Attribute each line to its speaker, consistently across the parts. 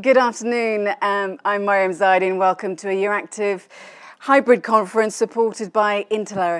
Speaker 1: Good afternoon. I'm Mariam Zaidi and welcome to a Euractiv hybrid conference supported by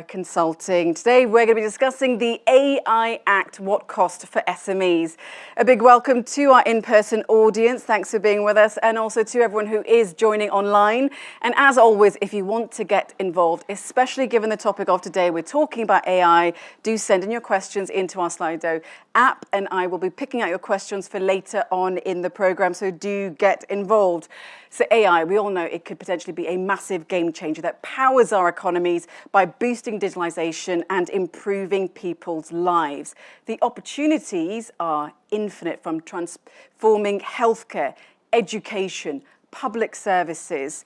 Speaker 1: Consulting. Today we're going to be discussing the AI Act, what cost for SMEs. A big welcome to our in-person audience. Thanks for being with us, and also to everyone who is joining online. And as always, if you want to get involved, especially given the topic of today, we're talking about AI, do send in your questions into our Slido app, and I will be picking out your questions for later on in the program, so do get involved. So AI, we all know it could potentially be a massive game changer that powers our economies by boosting digitalization and improving people's lives. The opportunities are infinite, from transforming healthcare, education, public services,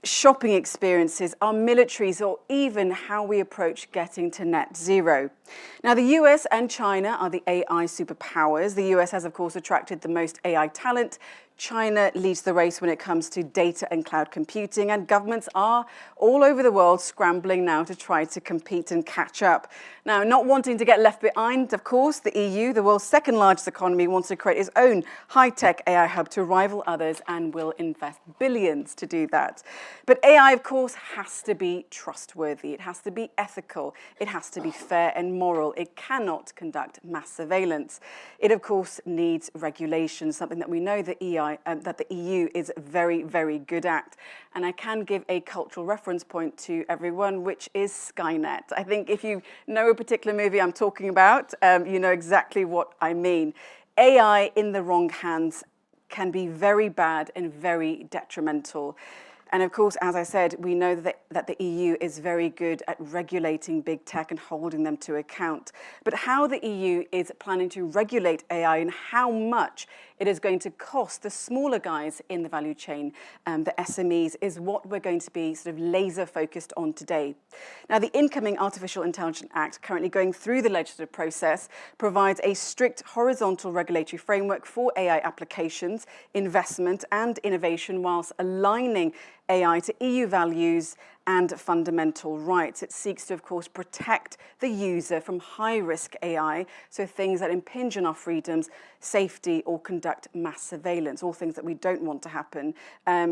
Speaker 1: shopping experiences, our militaries, or even how we approach getting to net zero. Now, the US and China are the AI superpowers. The US has, of course, attracted the most AI talent. China leads the race when it comes to data and cloud computing, and governments are all over the world scrambling now to try to compete and catch up. Now, not wanting to get left behind, of course, the EU, the world's second largest economy, wants to create its own high-tech AI hub to rival others and will invest billions to do that. But AI, of course, has to be trustworthy. It has to be ethical. It has to be fair and moral. It cannot conduct mass surveillance. It, of course, needs regulation, something that we know that the EU is very, very good at. And I can give a cultural reference point to everyone, which is Skynet. I think if you know a particular movie I'm talking about, you know exactly what I mean. AI in the wrong hands can be very bad and very detrimental. And of course, as I said, we know that the EU is very good at regulating big tech and holding them to account. But how the EU is planning to regulate AI and how much it is going to cost the smaller guys in the value chain, the SMEs, is what we're going to be sort of laser focused on today. Now, the incoming Artificial Intelligence Act, currently going through the legislative process, provides a strict horizontal regulatory framework for AI applications, investment and innovation, whilst aligning AI to EU values and fundamental rights. It seeks to, of course, protect the user from high-risk AI, so things that impinge on our freedoms, safety, or conduct mass surveillance, all things that we don't want to happen,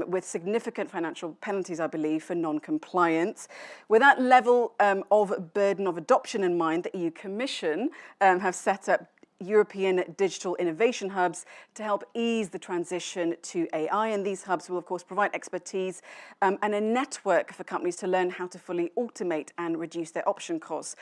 Speaker 1: with significant financial penalties, I believe, for non-compliance. With that level of burden of adoption in mind, the EU Commission have set up European digital innovation hubs to help ease the transition to AI. And these hubs will, of course, provide expertise and a network for companies to learn how to fully automate and reduce their option costs.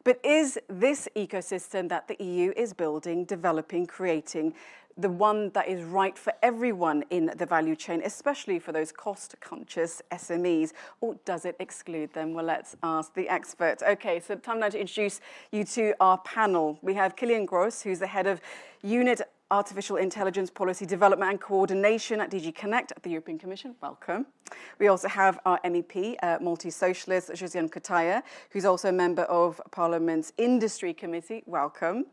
Speaker 1: But is this ecosystem that the EU is building, developing, creating, the one that is right for everyone in the value chain, especially for those cost-conscious SMEs, or does it exclude them? Well, let's ask the experts. Okay, so time now to introduce you to our panel. We have Kilian Gross, who's the head of Unit Artificial Intelligence Policy Development and Coordination at DG Connect at the European Commission. Welcome. We also have our MEP, multi-socialist, Josiane Cotaya, who's also a member of Parliament's Industry Committee. Welcome.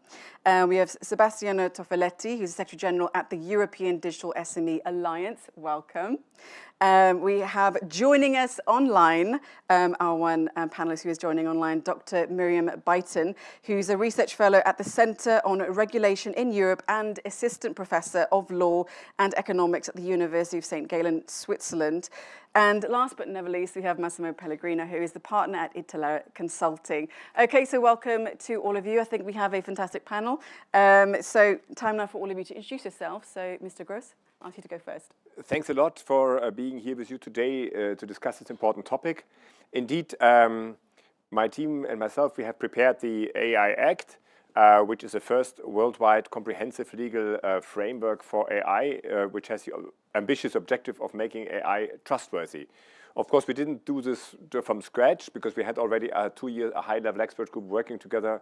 Speaker 1: We have Sebastiano Toffeletti, who's Secretary General at the European Digital SME Alliance. Welcome. We have joining us online, our one panelist who is joining online, Dr. Miriam Byton, who's a research fellow at the Centre on Regulation in Europe and assistant professor of law and economics at the University of St. Gallen, Switzerland. And last but never least, we have Massimo Pellegrino, who is the partner at Consulting. Okay, so welcome to all of you. I think we have a fantastic panel. So time now for all of you to introduce yourself. So, Mr. Gross, I'll ask you to go first.
Speaker 2: Thanks a lot for being here with you today to discuss this important topic. Indeed, my team and myself, we have prepared the AI Act, which is the first worldwide comprehensive legal framework for AI, which has the ambitious objective of making AI trustworthy. Of course, we didn't do this from scratch because we had already a 2-year high-level expert group working together,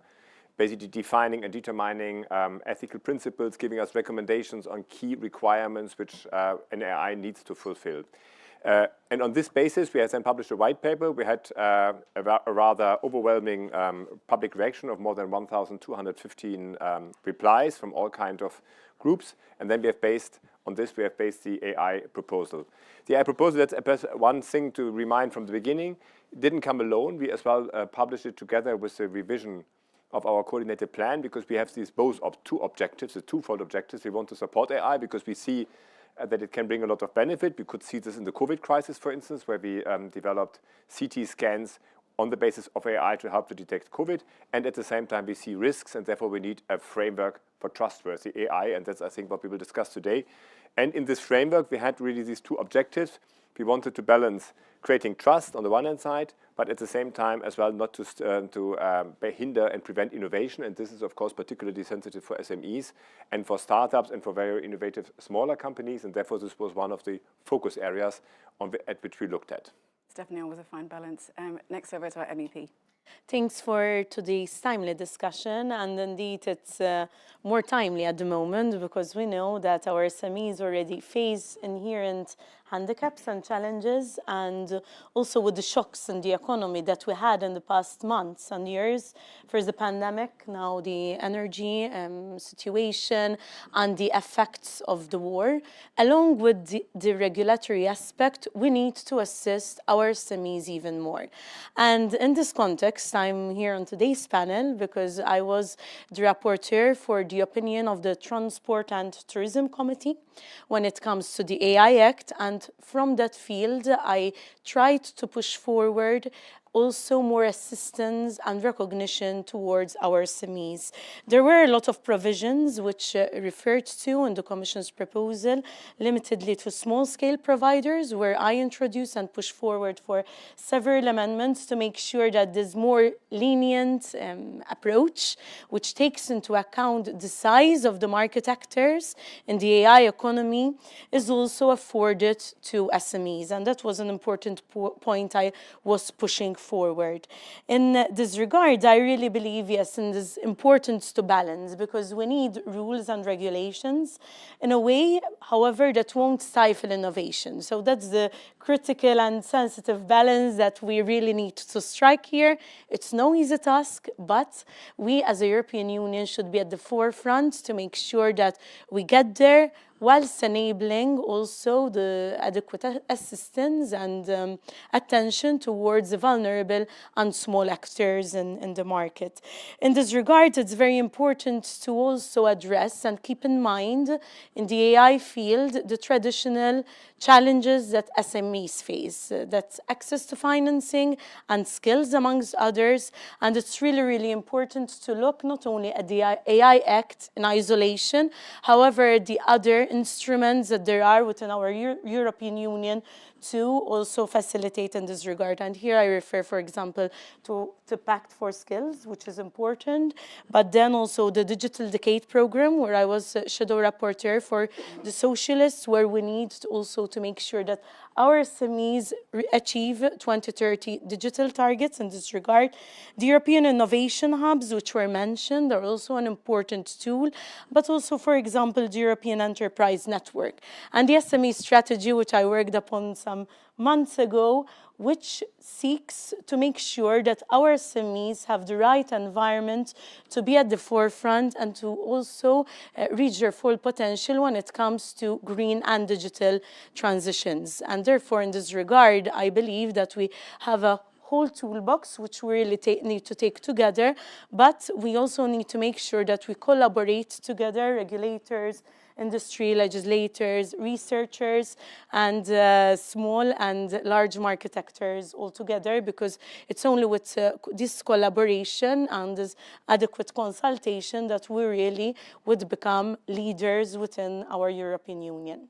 Speaker 2: basically defining and determining ethical principles, giving us recommendations on key requirements which an AI needs to fulfill. And on this basis, we have then published a white paper. We had a rather overwhelming public reaction of more than 1,215 replies from all kinds of groups. And then we have based on this, we have based the AI proposal. The AI proposal, that's one thing to remind from the beginning, it didn't come alone. We as well published it together with the revision of our coordinated plan, because we have these both two objectives, the twofold objectives. We want to support AI because we see that it can bring a lot of benefit. We could see this in the COVID crisis, for instance, where we developed CT scans on the basis of AI to help to detect COVID. And at the same time, we see risks, and therefore we need a framework for trustworthy AI. And that's, I think, what we will discuss today. And in this framework, we had really these two objectives. We wanted to balance creating trust on the one hand side, but at the same time as well not to hinder and prevent innovation. And this is, of course, particularly sensitive for SMEs and for startups and for very innovative smaller companies. And therefore, this was one of the focus areas at which we looked at.
Speaker 1: It's definitely always a fine balance. Next over to our MEP.
Speaker 3: Thanks for today's timely discussion, and indeed it's more timely at the moment because we know that our SMEs already face inherent handicaps and challenges, and also with the shocks in the economy that we had in the past months and years. First the pandemic, now the energy situation and the effects of the war. Along with the regulatory aspect, we need to assist our SMEs even more. And in this context, I'm here on today's panel because I was the rapporteur for the opinion of the Transport and Tourism Committee when it comes to the AI Act, and from that field I tried to push forward also more assistance and recognition towards our SMEs. There were a lot of provisions which referred to in the Commission's proposal, limitedly to small-scale providers, where I introduced and pushed forward for several amendments to make sure that there's more lenient approach, which takes into account the size of the market actors in the AI economy, is also afforded to SMEs. And that was an important point I was pushing forward. In this regard, I really believe, yes, in this importance to balance, because we need rules and regulations in a way, however, that won't stifle innovation. So that's the critical and sensitive balance that we really need to strike here. It's no easy task, but we as a European Union should be at the forefront to make sure that we get there, whilst enabling also the adequate assistance and attention towards the vulnerable and small actors in the market. In this regard, it's very important to also address and keep in mind in the AI field the traditional challenges that SMEs face. That's access to financing and skills, amongst others. And it's really, really important to look not only at the AI Act in isolation, however, the other instruments that there are within our European Union to also facilitate in this regard. And here I refer, for example, to Pact for Skills, which is important, but then also the Digital Decade Program, where I was shadow rapporteur for the Socialists, where we need also to make sure that our SMEs achieve 2030 digital targets in this regard. The European Innovation Hubs, which were mentioned, are also an important tool, but also, for example, the European Enterprise Network and the SME strategy, which I worked upon some months ago, which seeks to make sure that our SMEs have the right environment to be at the forefront and to also reach their full potential when it comes to green and digital transitions. And therefore, in this regard, I believe that we have a whole toolbox which we really need to take together, but we also need to make sure that we collaborate together, regulators, industry, legislators, researchers, and small and large market actors all together, because it's only with this collaboration and this adequate consultation that we really would become leaders within our European Union.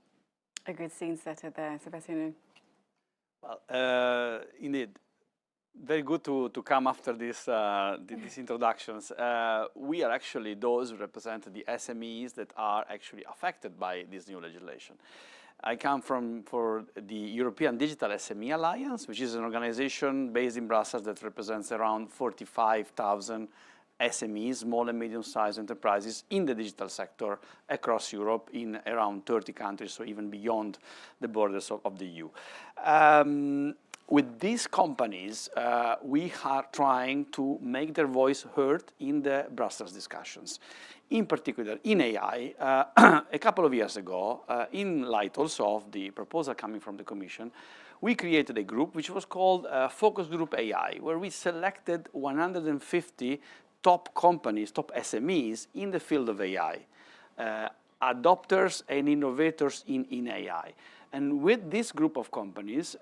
Speaker 1: A good scene setter there, Sebastiano.
Speaker 4: Well, indeed. Very good to come after these introductions. We are actually those who represent the SMEs that are actually affected by this new legislation. I come for the European Digital SME Alliance, which is an organization based in Brussels that represents around 45,000 SMEs, small and medium-sized enterprises in the digital sector across Europe in around 30 countries, so even beyond the borders of the EU. With these companies, we are trying to make their voice heard in the Brussels discussions. In particular, in AI, a couple of years ago, in light also of the proposal coming from the Commission, we created a group which was called Focus Group AI, where we selected 150 top companies, top SMEs in the field of AI. adopters and innovators in AI. And with this group of companies,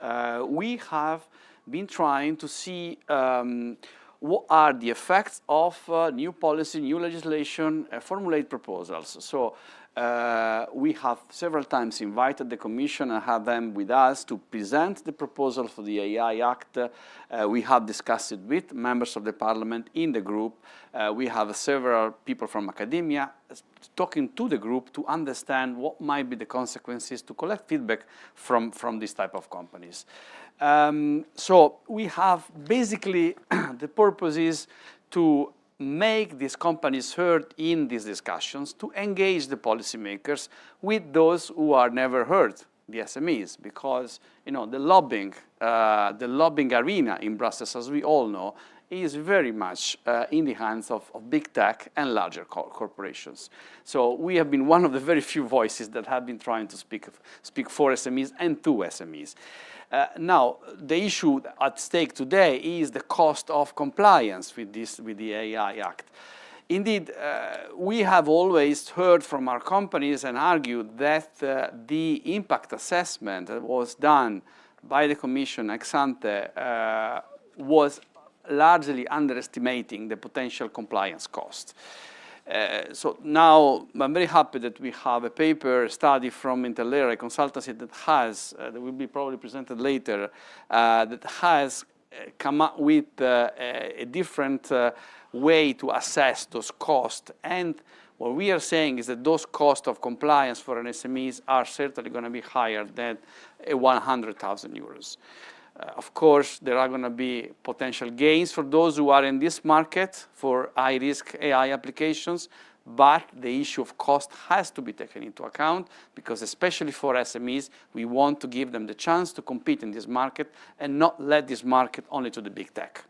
Speaker 4: we have been trying to see what are the effects of new policy, new legislation, formulate proposals. So we have several times invited the Commission and had them with us to present the proposal for the AI Act. We have discussed it with members of the Parliament in the group. We have several people from academia talking to the group to understand what might be the consequences, to collect feedback from this type of companies. So we have basically, the purpose is to make these companies heard in these discussions, to engage the policymakers with those who are never heard, the SMEs, because the lobbying arena in Brussels, as we all know, is very much in the hands of big tech and larger corporations. So we have been one of the very few voices that have been trying to speak for SMEs and to SMEs. Now, the issue at stake today is the cost of compliance with the AI Act. Indeed, we have always heard from our companies and argued that the impact assessment that was done by the Commission ex ante was largely underestimating the potential compliance cost. So now I'm very happy that we have a paper study from Intellera, a consultancy that will be probably presented later, that has come up with a different way to assess those costs. And what we are saying is that those costs of compliance for an SMEs are certainly going to be higher than 100,000 euros. Of course, there are going to be potential gains for those who are in this market for high-risk AI applications, but the issue of cost has to be taken into account because especially for SMEs, we want to give them the chance to compete in this market and not let this market only to the big tech.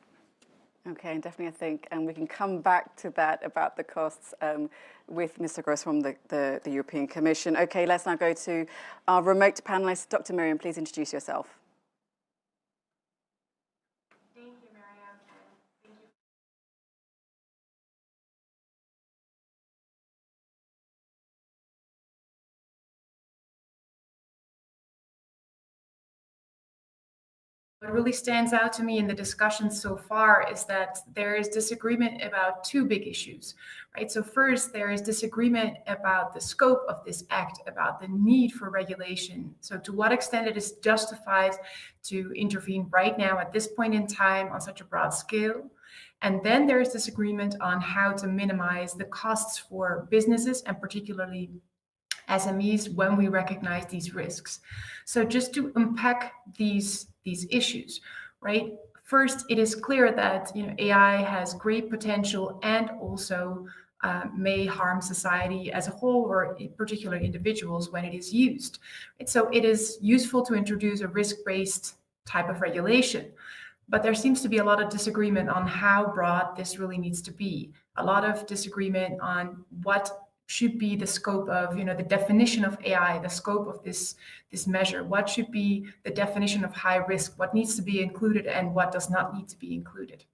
Speaker 1: Okay, and definitely I think, and we can come back to that about the costs with Mr. Gross from the European Commission. Okay, let's now go to our remote panelist. Dr. Miriam, please introduce yourself.
Speaker 5: What really stands out to me in the discussion so far is that there is disagreement about two big issues, right? So first, there is disagreement about the scope of this act, about the need for regulation. So to what extent it is justified to intervene right now at this point in time on such a broad scale. And then there is disagreement on how to minimize the costs for businesses and particularly SMEs when we recognize these risks. So just to unpack these issues, right? First, it is clear that AI has great potential and also may harm society as a whole or in particular individuals when it is used. And so it is useful to introduce a risk-based type of regulation. But there seems to be a lot of disagreement on how broad this really needs to be. A lot of disagreement on what should be the scope of, the definition of AI, the scope of this measure. What should be the definition of high risk? What needs to be included and what does not need to be included?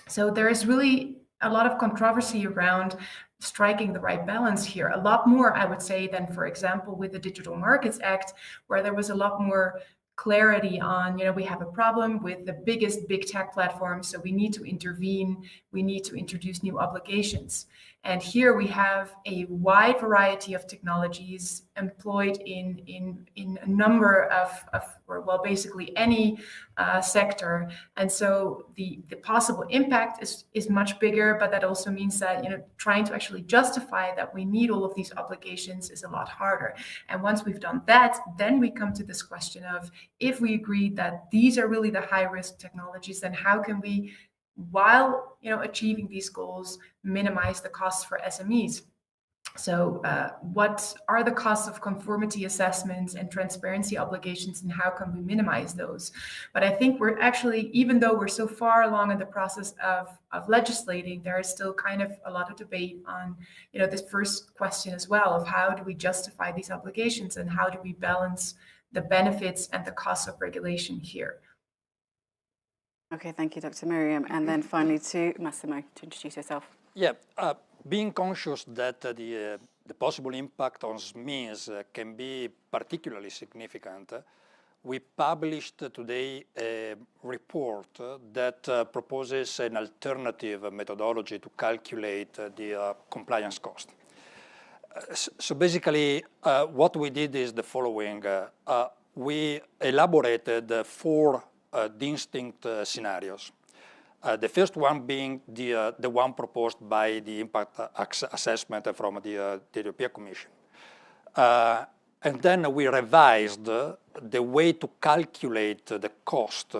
Speaker 5: So there is really a lot of controversy around striking the right balance here. A lot more, I would say, than, for example, with the Digital Markets Act, where there was a lot more clarity on, we have a problem with the biggest big tech platforms, so we need to intervene, we need to introduce new obligations. And here we have a wide variety of technologies employed in a number of basically any sector. And so the possible impact is much bigger, but that also means that, trying to actually justify that we need all of these obligations is a lot harder. And once we've done that, then we come to this question of, if we agree that these are really the high-risk technologies, then how can we, while achieving these goals, minimize the costs for SMEs? So what are the costs of conformity assessments and transparency obligations, and how can we minimize those? But I think we're actually, even though we're so far along in the process of legislating, there is still kind of a lot of debate on this first question as well, of how do we justify these obligations and how do we balance the benefits and the costs of regulation here.
Speaker 1: Okay, thank you, Dr. Miriam. And then finally to Massimo to introduce yourself.
Speaker 6: Yeah, being conscious that the the possible impact on SMEs can be particularly significant, we published today a report that proposes an alternative methodology to calculate the compliance cost. So basically, what we did is the following. We elaborated 4 distinct scenarios. The first one being the one proposed by the impact assessment from the European Commission. And then we revised the way to calculate the cost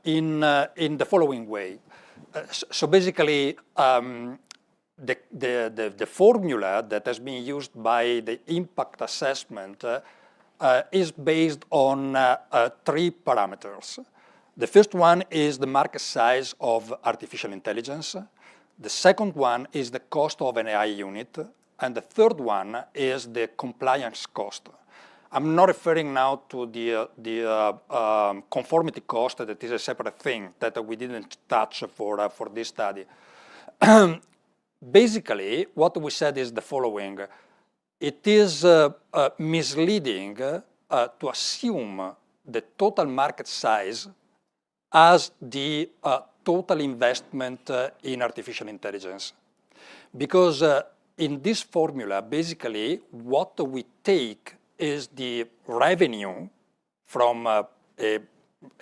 Speaker 6: in the following way. So basically, the formula that has been used by the impact assessment is based on 3 parameters. The first one is the market size of artificial intelligence. The second one is the cost of an AI unit. And the third one is the compliance cost. I'm not referring now to the conformity cost, that is a separate thing that we didn't touch for this study. Basically, what we said is the following. It is misleading to assume the total market size as the total investment in artificial intelligence. Because in this formula, basically, what we take is the revenue from a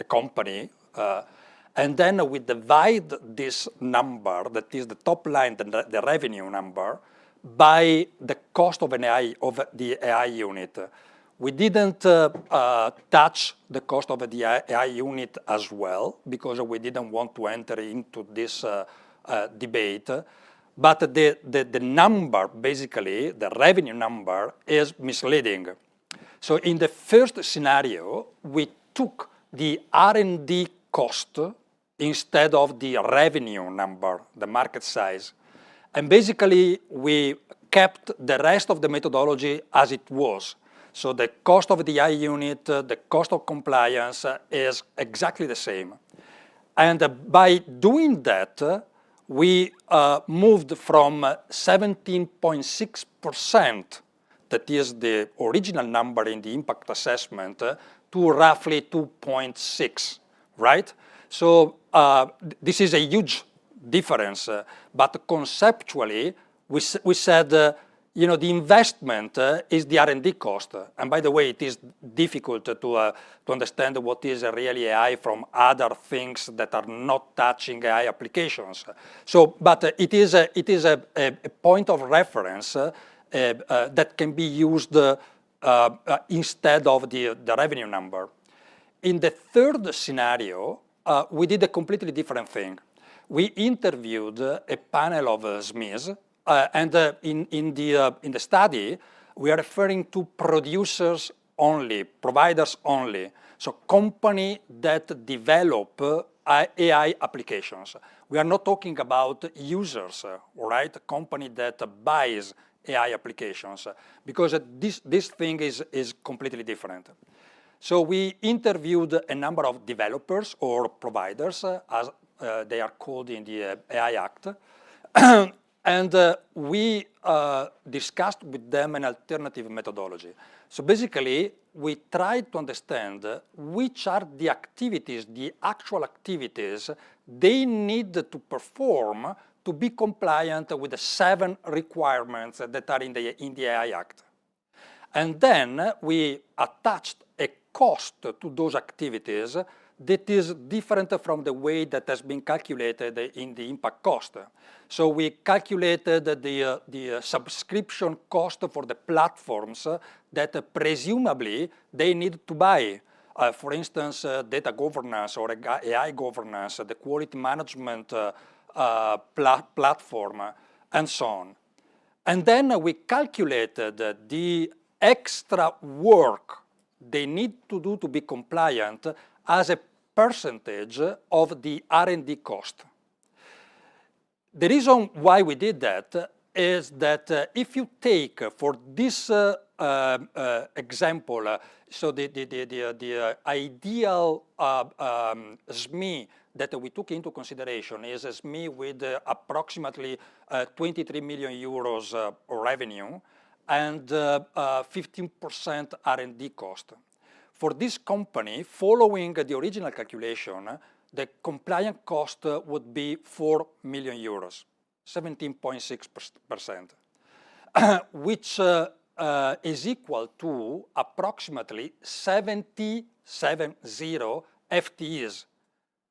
Speaker 6: company, and then we divide this number, that is the top line, the revenue number, by the cost of the AI unit. We didn't touch the cost of the AI unit as well, because we didn't want to enter into this debate. But the number, basically, the revenue number, is misleading. So in the first scenario, we took the R&D cost instead of the revenue number, the market size. And basically, we kept the rest of the methodology as it was. So the cost of the AI unit, the cost of compliance is exactly the same. And by doing that, we moved from 17.6%, that is the original number in the impact assessment, to roughly 2.6, right? So this is a huge difference, but conceptually, we said, the investment is the R&D cost. And by the way, it is difficult to understand what is really AI from other things that are not touching AI applications. So, but it is a point of reference that can be used instead of the revenue number. In the third scenario, we did a completely different thing. We interviewed a panel of SMEs, and in the study, we are referring to producers only, providers only, so companies that develop AI applications. We are not talking about users, right? A company that buys AI applications, because this thing is completely different. So we interviewed a number of developers or providers, as they are called in the AI Act, and we discussed with them an alternative methodology. So basically, we tried to understand which are the activities, the actual activities they need to perform to be compliant with the 7 requirements that are in the AI Act. And then we attached a cost to those activities that is different from the way that has been calculated in the impact cost. So we calculated the subscription cost for the platforms that presumably they need to buy. For instance, data governance or AI governance, the quality management platform, and so on. And then we calculated the extra work they need to do to be compliant as a percentage of the R&D cost. The reason why we did that is that if you take for this example, so the ideal SME that we took into consideration is a SME with approximately 23 million euros revenue and 15% R&D cost. For this company, following the original calculation, the compliant cost would be 4 million euros, 17.6%, which is equal to approximately 70 FTEs.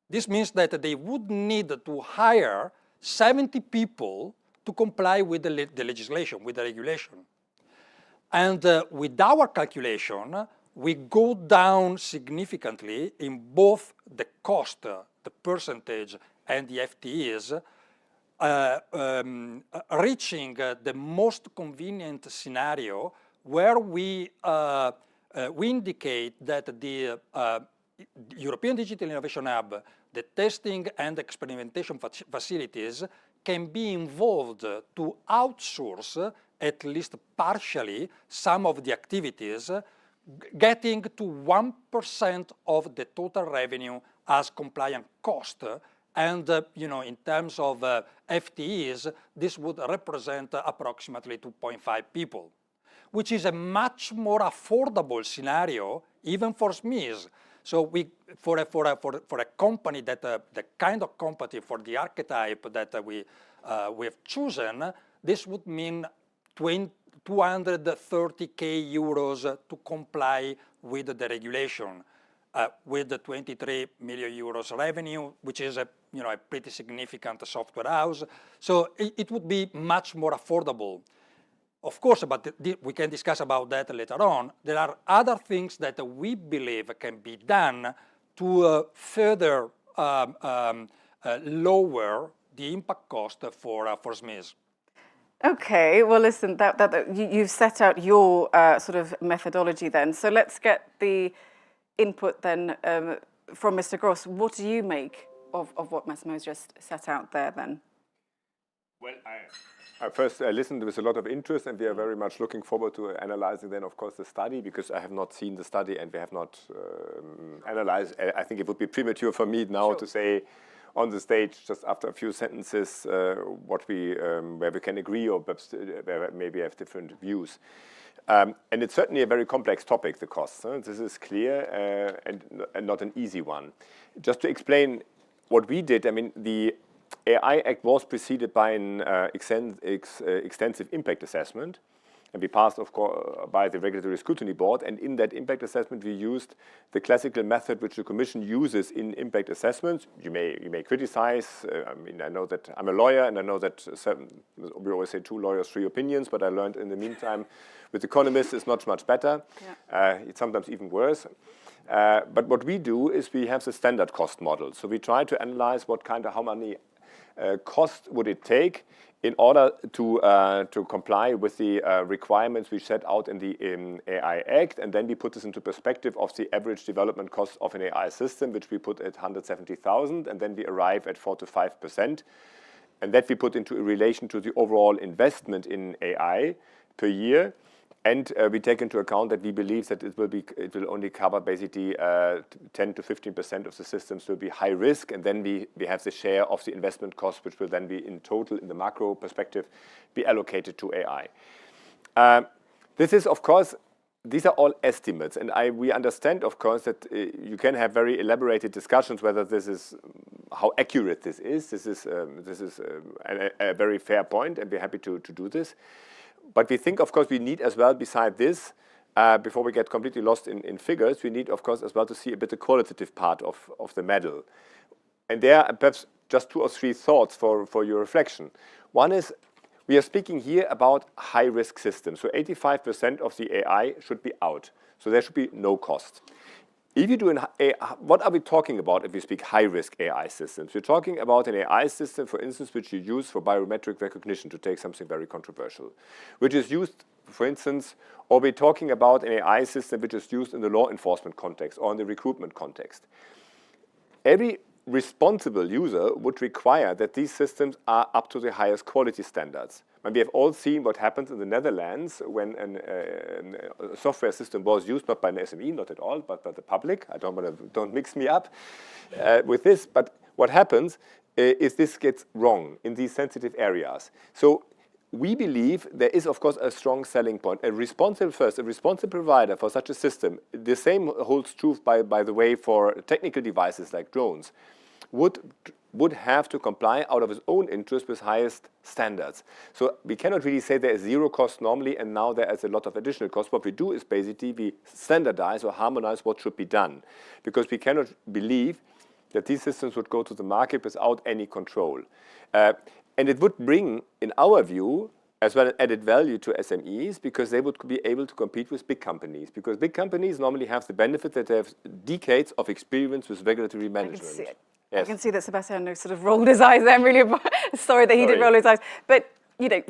Speaker 6: This means that they would need to hire 70 people to comply with the legislation, with the regulation. And with our calculation, we go down significantly in both the cost, the percentage, and the FTEs, reaching the most convenient scenario where we indicate that the European Digital Innovation Hub, the testing and experimentation facilities can be involved to outsource, at least partially, some of the activities, getting to 1% of the total revenue as compliant cost. And in terms of FTEs, this would represent approximately 2.5 people, which is a much more affordable scenario even for SMEs. So for a company that the kind of company, for the archetype that we have chosen, this would mean 230k euros to comply with the regulation, with the 23 million euros revenue, which is a pretty significant software house. So it would be much more affordable. Of course, but we can discuss about that later on. There are other things that we believe can be done to further lower the impact cost for SMEs.
Speaker 1: Okay, well, listen, you've set out your sort of methodology then. So let's get the input then from Mr. Gross. What do you make of what Massimo's just set out there then?
Speaker 2: Well, I first listened with a lot of interest, and we are very much looking forward to analyzing then, of course, the study, because I have not seen the study and we have not analyzed. I think it would be premature for me now to say on the stage, just after a few sentences, what where we can agree or perhaps where maybe have different views. And it's certainly a very complex topic, the costs. This is clear and not an easy one. Just to explain what we did, I mean, the AI Act was preceded by an extensive impact assessment, and we passed, of course, by the Regulatory Scrutiny Board. And in that impact assessment, we used the classical method which the Commission uses in impact assessments. You may criticize. I mean, I know that I'm a lawyer, and I know that we always say 2 lawyers, 3 opinions. But I learned in the meantime, with economists, it's much better. Yeah. It's sometimes even worse. But what we do is we have the standard cost model. So we try to analyze how many cost would it take in order to comply with the requirements we set out in the AI Act, and then we put this into perspective of the average development cost of an AI system, which we put at 170,000, and then we arrive at 4 to 5%, and that we put into a relation to the overall investment in AI per year. And we take into account that we believe that it will only cover basically 10 to 15% of the systems will be high risk, and then we have the share of the investment cost, which will then be in total, in the macro perspective, be allocated to AI. This is, of course, these are all estimates, and we understand, of course, that you can have very elaborated discussions whether this is how accurate this is. This is a very fair point, and we're happy to do this. But we think, of course, we need as well, beside this, before we get completely lost in figures, we need, of course, as well to see a bit the qualitative part of the medal. And there are perhaps just 2 or 3 thoughts for your reflection. One is, we are speaking here about high-risk systems. So 85% of the AI should be out. So there should be no cost. If you do what are we talking about if we speak high-risk AI systems? We're talking about an AI system, for instance, which you use for biometric recognition, to take something very controversial, which is used, for instance, or we're talking about an AI system which is used in the law enforcement context or in the recruitment context. Every responsible user would require that these systems are up to the highest quality standards. And we have all seen what happens in the Netherlands when a software system was used, not by an SME, not at all, but by the public. Don't mix me up with this. But what happens is this gets wrong in these sensitive areas. So we believe there is, of course, a strong selling point. A responsible provider for such a system, the same holds true, by the way, for technical devices like drones, would have to comply out of its own interest with highest standards. So we cannot really say there is zero cost normally and now there is a lot of additional cost. What we do is basically we standardize or harmonize what should be done, because we cannot believe that these systems would go to the market without any control. And it would bring, in our view, as well, added value to SMEs, because they would be able to compete with big companies. Because big companies normally have the benefit that they have decades of experience with regulatory management.
Speaker 1: I can see it.
Speaker 2: Yes.
Speaker 1: I can see that Sebastiano sort of rolled his eyes there. I'm really sorry that he did roll his eyes. But, you know,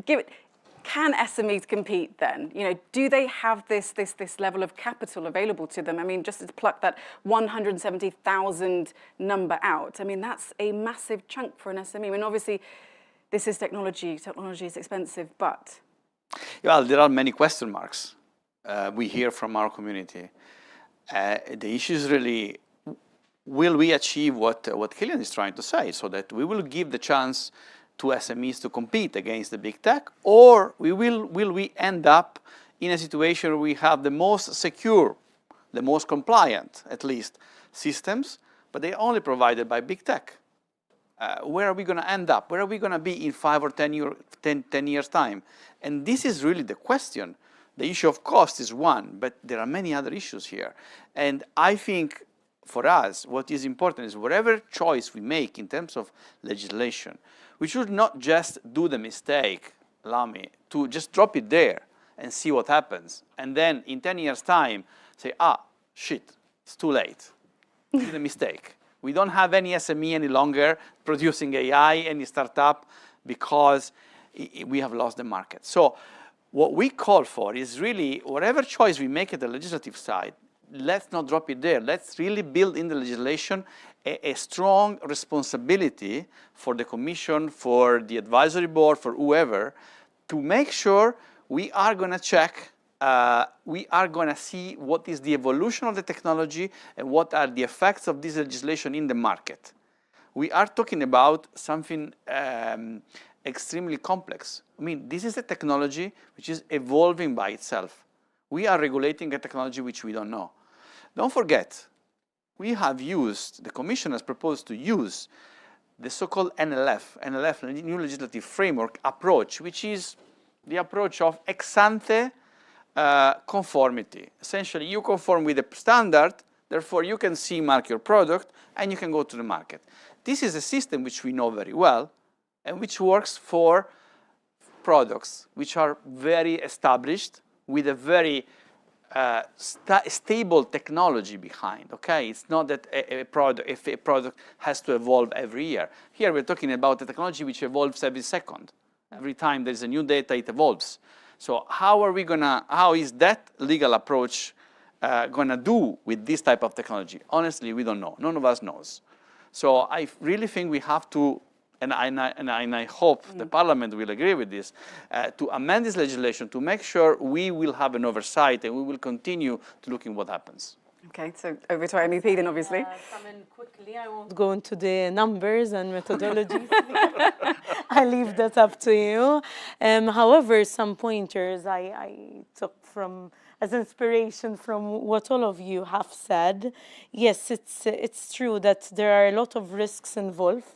Speaker 1: can SMEs compete then? You know, do they have this level of capital available to them? I mean, just to pluck that 170,000 number out, I mean, that's a massive chunk for an SME. I mean, obviously, this is technology. Technology is expensive, but...
Speaker 4: Well, there are many question marks we hear from our community. The issue is really, will we achieve what Killian is trying to say, so that we will give the chance to SMEs to compete against the big tech, or will we end up in a situation where we have the most secure, the most compliant, at least, systems, but they're only provided by big tech? Where are we going to end up? Where are we going to be in 5 or 10 years' time? And this is really the question. The issue of cost is one, but there are many other issues here. And I think for us, what is important is whatever choice we make in terms of legislation, we should not just do the mistake, allow me, to just drop it there and see what happens. And then in 10 years' time, say, shit, it's too late. We did a mistake. We don't have any SME any longer producing AI, any startup, because we have lost the market. So what we call for is really whatever choice we make at the legislative side, let's not drop it there. Let's really build in the legislation a strong responsibility for the Commission, for the advisory board, for whoever, to make sure we are going to check, we are going to see what is the evolution of the technology and what are the effects of this legislation in the market. We are talking about something extremely complex. I mean, this is a technology which is evolving by itself. We are regulating a technology which we don't know. Don't forget, we have used, the Commission has proposed to use the so-called NLF, New Legislative Framework approach, which is the approach of ex-ante conformity. Essentially, you conform with the standard, therefore you can CE-mark your product and you can go to the market. This is a system which we know very well and which works for products which are very established with a very stable technology behind, okay? It's not that if a product has to evolve every year. Here we're talking about a technology which evolves every second. Every time there's a new data, it evolves. So how is that legal approach gonna do with this type of technology? Honestly, we don't know. None of us knows. So I really think we have to, and I hope the Parliament will agree with this, to amend this legislation to make sure we will have an oversight and we will continue to look at what happens.
Speaker 1: Okay, so over to our MEP then, obviously.
Speaker 3: Come in quickly. I won't go into the numbers and methodologies. I leave that up to you. However, some pointers I took as inspiration from what all of you have said. Yes, it's true that there are a lot of risks involved,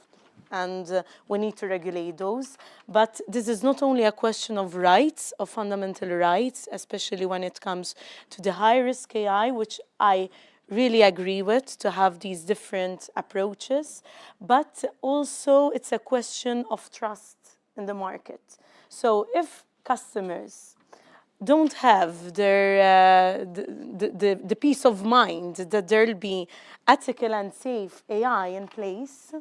Speaker 3: and we need to regulate those. But this is not only a question of rights, of fundamental rights, especially when it comes to the high-risk AI, which I really agree with, to have these different approaches, but also it's a question of trust in the market. So if customers don't have their the peace of mind that there'll be ethical and safe AI in place,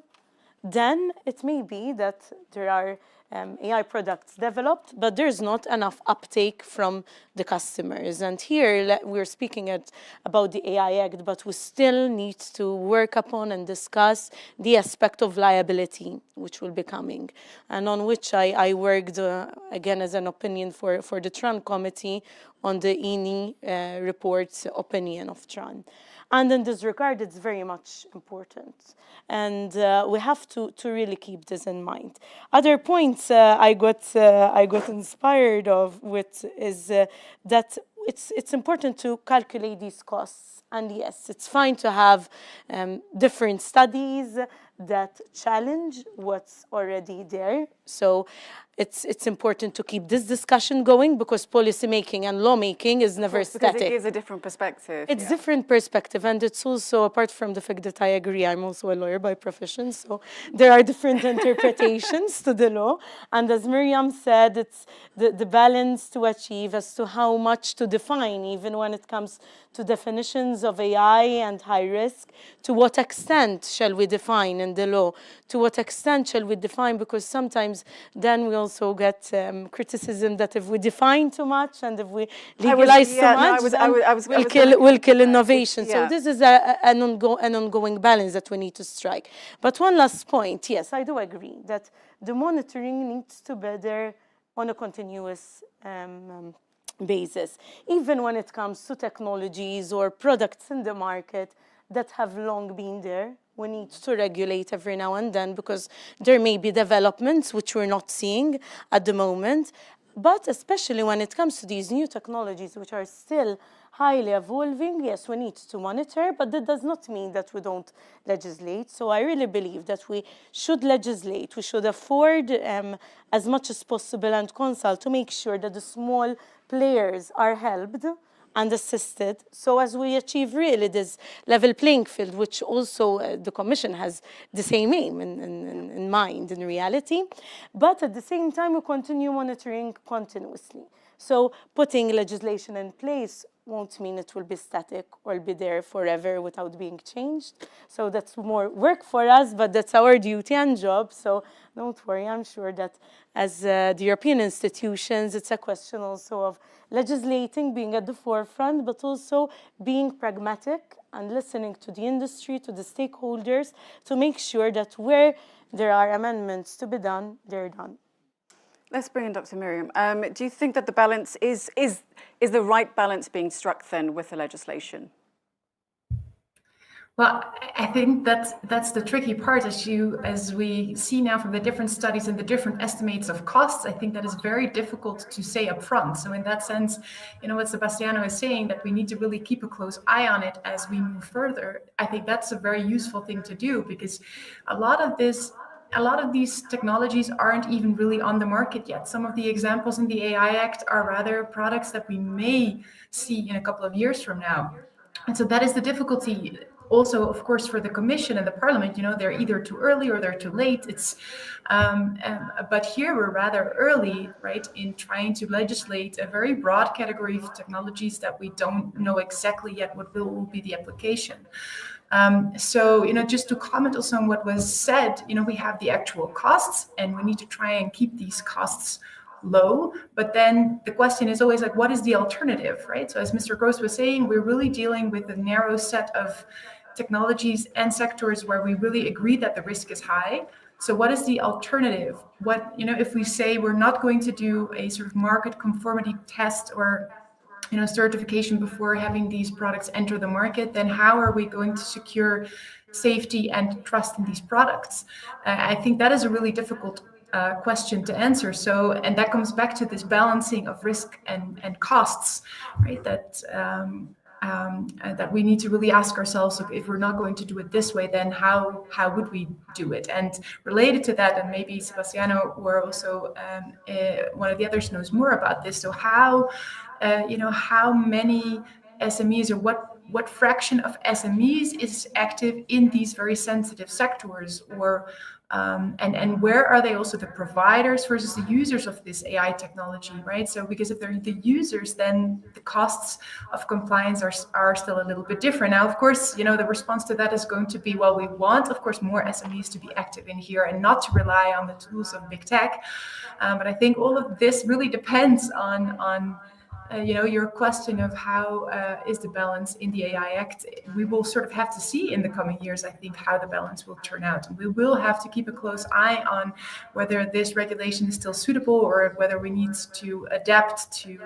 Speaker 3: then it may be that there are AI products developed, but there's not enough uptake from the customers. And here we're speaking about the AI Act, but we still need to work upon and discuss the aspect of liability, which will be coming, and on which I worked, again, as an opinion for the TRAN committee on the ENI report's opinion of TRAN. And in this regard, it's very much important. And we have to really keep this in mind. Other points I got inspired of with is that it's important to calculate these costs. And yes, it's fine to have different studies that challenge what's already there. So it's important to keep this discussion going, because policy making and lawmaking is never static.
Speaker 1: Because it gives a different perspective.
Speaker 3: It's different perspective, and it's also, apart from the fact that I agree, I'm also a lawyer by profession, so there are different interpretations to the law. And as Miriam said, it's the balance to achieve as to how much to define, even when it comes to definitions of AI and high risk. To what extent shall we define in the law? To what extent shall we define? Because sometimes then we also get criticism that if we define too much and if we legalize too much, we'll kill innovation. So this is an ongoing balance that we need to strike. But one last point, yes, I do agree that the monitoring needs to be there on a continuous basis, even when it comes to technologies or products in the market that have long been there. We need to regulate every now and then, because there may be developments which we're not seeing at the moment. But especially when it comes to these new technologies, which are still highly evolving, yes, we need to monitor, but that does not mean that we don't legislate. So I really believe that we should legislate. We should afford as much as possible and consult to make sure that the small players are helped and assisted, so as we achieve really this level playing field, which also the Commission has the same aim in mind in reality. But at the same time, we continue monitoring continuously. So putting legislation in place won't mean it will be static or be there forever without being changed. So that's more work for us, but that's our duty and job. So don't worry, I'm sure that as the European institutions, it's a question also of legislating, being at the forefront, but also being pragmatic and listening to the industry, to the stakeholders, to make sure that where there are amendments to be done, they're done.
Speaker 1: Let's bring in Dr. Miriam. Do you think that the balance is the right balance being struck then with the legislation?
Speaker 5: Well, I think that's the tricky part, as we see now from the different studies and the different estimates of costs. I think that is very difficult to say upfront. So in that sense, what Sebastiano is saying, that we need to really keep a close eye on it as we move further. I think that's a very useful thing to do, because a lot of these technologies aren't even really on the market yet. Some of the examples in the AI Act are rather products that we may see in a couple of years from now. And so that is the difficulty. Also, of course, for the Commission and the Parliament, they're either too early or they're too late. But here we're rather early, right, in trying to legislate a very broad category of technologies that we don't know exactly yet what will be the application. So, just to comment also on what was said, we have the actual costs, and we need to try and keep these costs low. But then the question is always what is the alternative, right? So as Mr. Gross was saying, we're really dealing with a narrow set of technologies and sectors where we really agree that the risk is high. So what is the alternative? If we say we're not going to do a sort of market conformity test or certification before having these products enter the market, then how are we going to secure safety and trust in these products? I think that is a really difficult question to answer. So, and that comes back to this balancing of risk and costs, right? That we need to really ask ourselves, if we're not going to do it this way, then how would we do it? And related to that, and maybe Sebastiano or also one of the others knows more about this. So how many SMEs, or what fraction of SMEs is active in these very sensitive sectors, or and where are they also the providers versus the users of this AI technology, right? So because if they're the users, then the costs of compliance are still a little bit different. Now, of course, the response to that is going to be, well, we want, of course, more SMEs to be active in here and not to rely on the tools of big tech. But I think all of this really depends on your question of how is the balance in the AI Act. We will sort of have to see in the coming years, I think, how the balance will turn out. And we will have to keep a close eye on whether this regulation is still suitable or whether we need to adapt to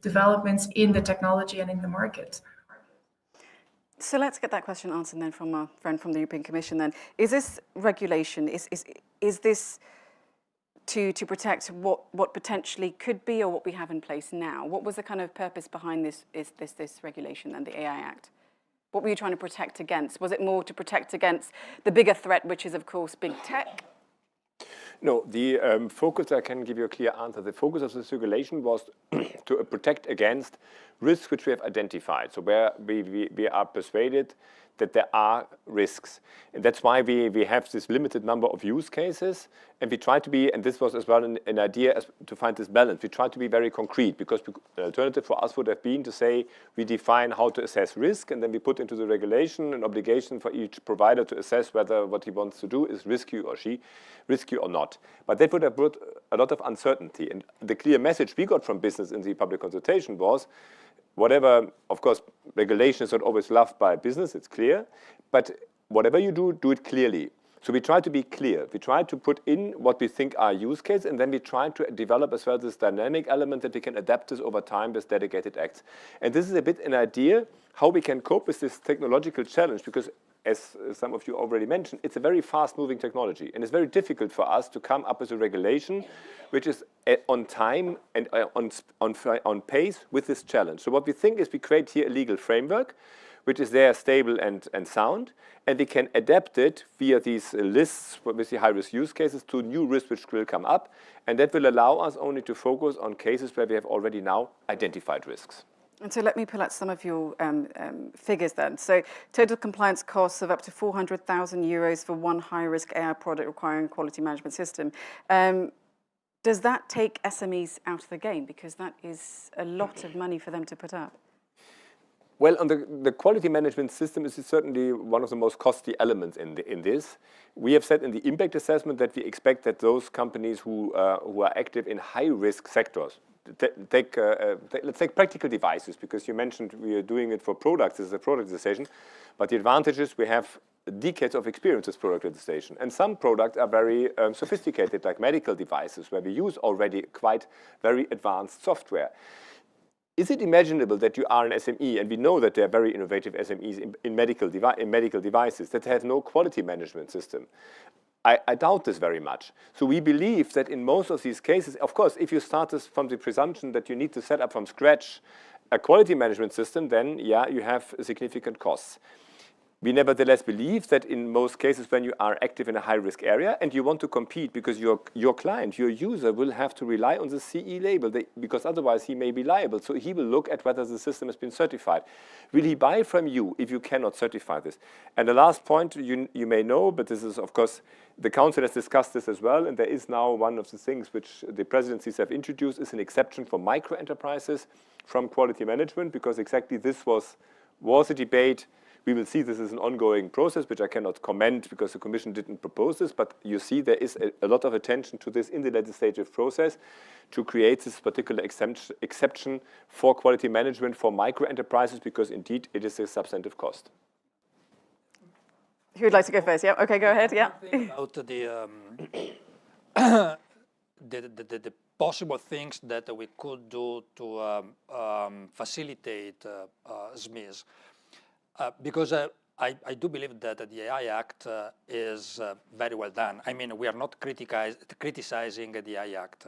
Speaker 5: developments in the technology and in the market.
Speaker 1: So let's get that question answered then from our friend from the European Commission then. Is this regulation, is this to protect what potentially could be or what we have in place now? What was the kind of purpose behind this regulation then, the AI Act? What were you trying to protect against? Was it more to protect against the bigger threat, which is, of course, big tech?
Speaker 2: No, the focus, I can give you a clear answer. The focus of this regulation was to protect against risks which we have identified. So where we are persuaded that there are risks. And that's why we have this limited number of use cases. And we try to be, and this was as well an idea to find this balance, we try to be very concrete, because the alternative for us would have been to say we define how to assess risk, and then we put into the regulation an obligation for each provider to assess whether what he wants to do is risky or risky or not. But that would have brought a lot of uncertainty. And the clear message we got from business in the public consultation was, whatever, of course, regulation is not always loved by business, it's clear, but whatever you do, do it clearly. So we try to be clear. We try to put in what we think are use cases, and then we try to develop as well this dynamic element that we can adapt this over time with dedicated acts. And this is a bit an idea how we can cope with this technological challenge, because as some of you already mentioned, it's a very fast-moving technology, and it's very difficult for us to come up with a regulation which is on time and on pace with this challenge. So what we think is we create here a legal framework which is there stable and sound, and we can adapt it via these lists with the high-risk use cases to new risks which will come up, and that will allow us only to focus on cases where we have already now identified risks.
Speaker 1: And so let me pull out some of your figures then. So total compliance costs of up to 400,000 euros for one high-risk AI product requiring a quality management system. Does that take SMEs out of the game? Because that is a lot of money for them to put up.
Speaker 2: Well, on the quality management system is certainly one of the most costly elements in this. We have said in the impact assessment that we expect that those companies who are active in high-risk sectors, let's take practical devices, because you mentioned we are doing it for products. This is a product decision. But the advantage is we have decades of experience with product decision. And some products are very sophisticated, like medical devices, where we use already quite very advanced software. Is it imaginable that you are an SME, and we know that there are very innovative SMEs in medical devices that have no quality management system? I doubt this very much. So we believe that in most of these cases, of course, if you start this from the presumption that you need to set up from scratch a quality management system, then yeah, you have significant costs. We nevertheless believe that in most cases when you are active in a high-risk area and you want to compete because your client, your user, will have to rely on the CE label because otherwise he may be liable. So he will look at whether the system has been certified. Will he buy from you if you cannot certify this? And the last point you may know, but this is, of course, the Council has discussed this as well, and there is now one of the things which the presidencies have introduced is an exception for micro-enterprises from quality management, because exactly this was a debate. We will see this is an ongoing process, which I cannot comment because the Commission didn't propose this, but you see there is a lot of attention to this in the legislative process to create this particular exception for quality management for micro-enterprises, because indeed it is a substantive cost.
Speaker 1: Who would like to go first? Yeah, okay, go ahead, yeah.
Speaker 6: About the possible things that we could do to facilitate SMEs. Because I do believe that the AI Act is very well done. I mean, we are not criticizing the AI Act.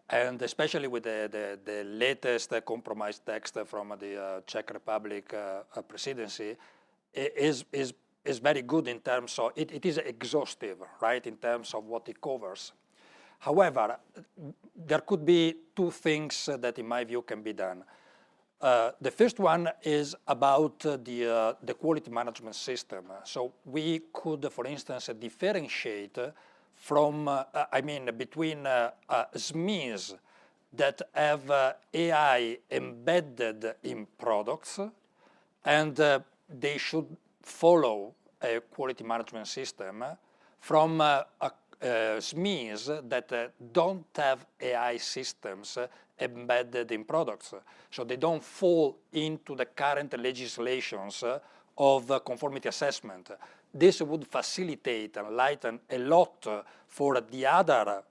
Speaker 6: And especially with the latest compromise text from the Czech Republic presidency, is very good in terms of, it is exhaustive, right, in terms of what it covers. However, there could be two things that, in my view, can be done. The first one is about the quality management system. So we could, for instance, differentiate from, between SMEs that have AI embedded in products, and they should follow a quality management system, from SMEs that don't have AI systems embedded in products. So they don't fall into the current legislations of conformity assessment. This would facilitate and lighten a lot for the other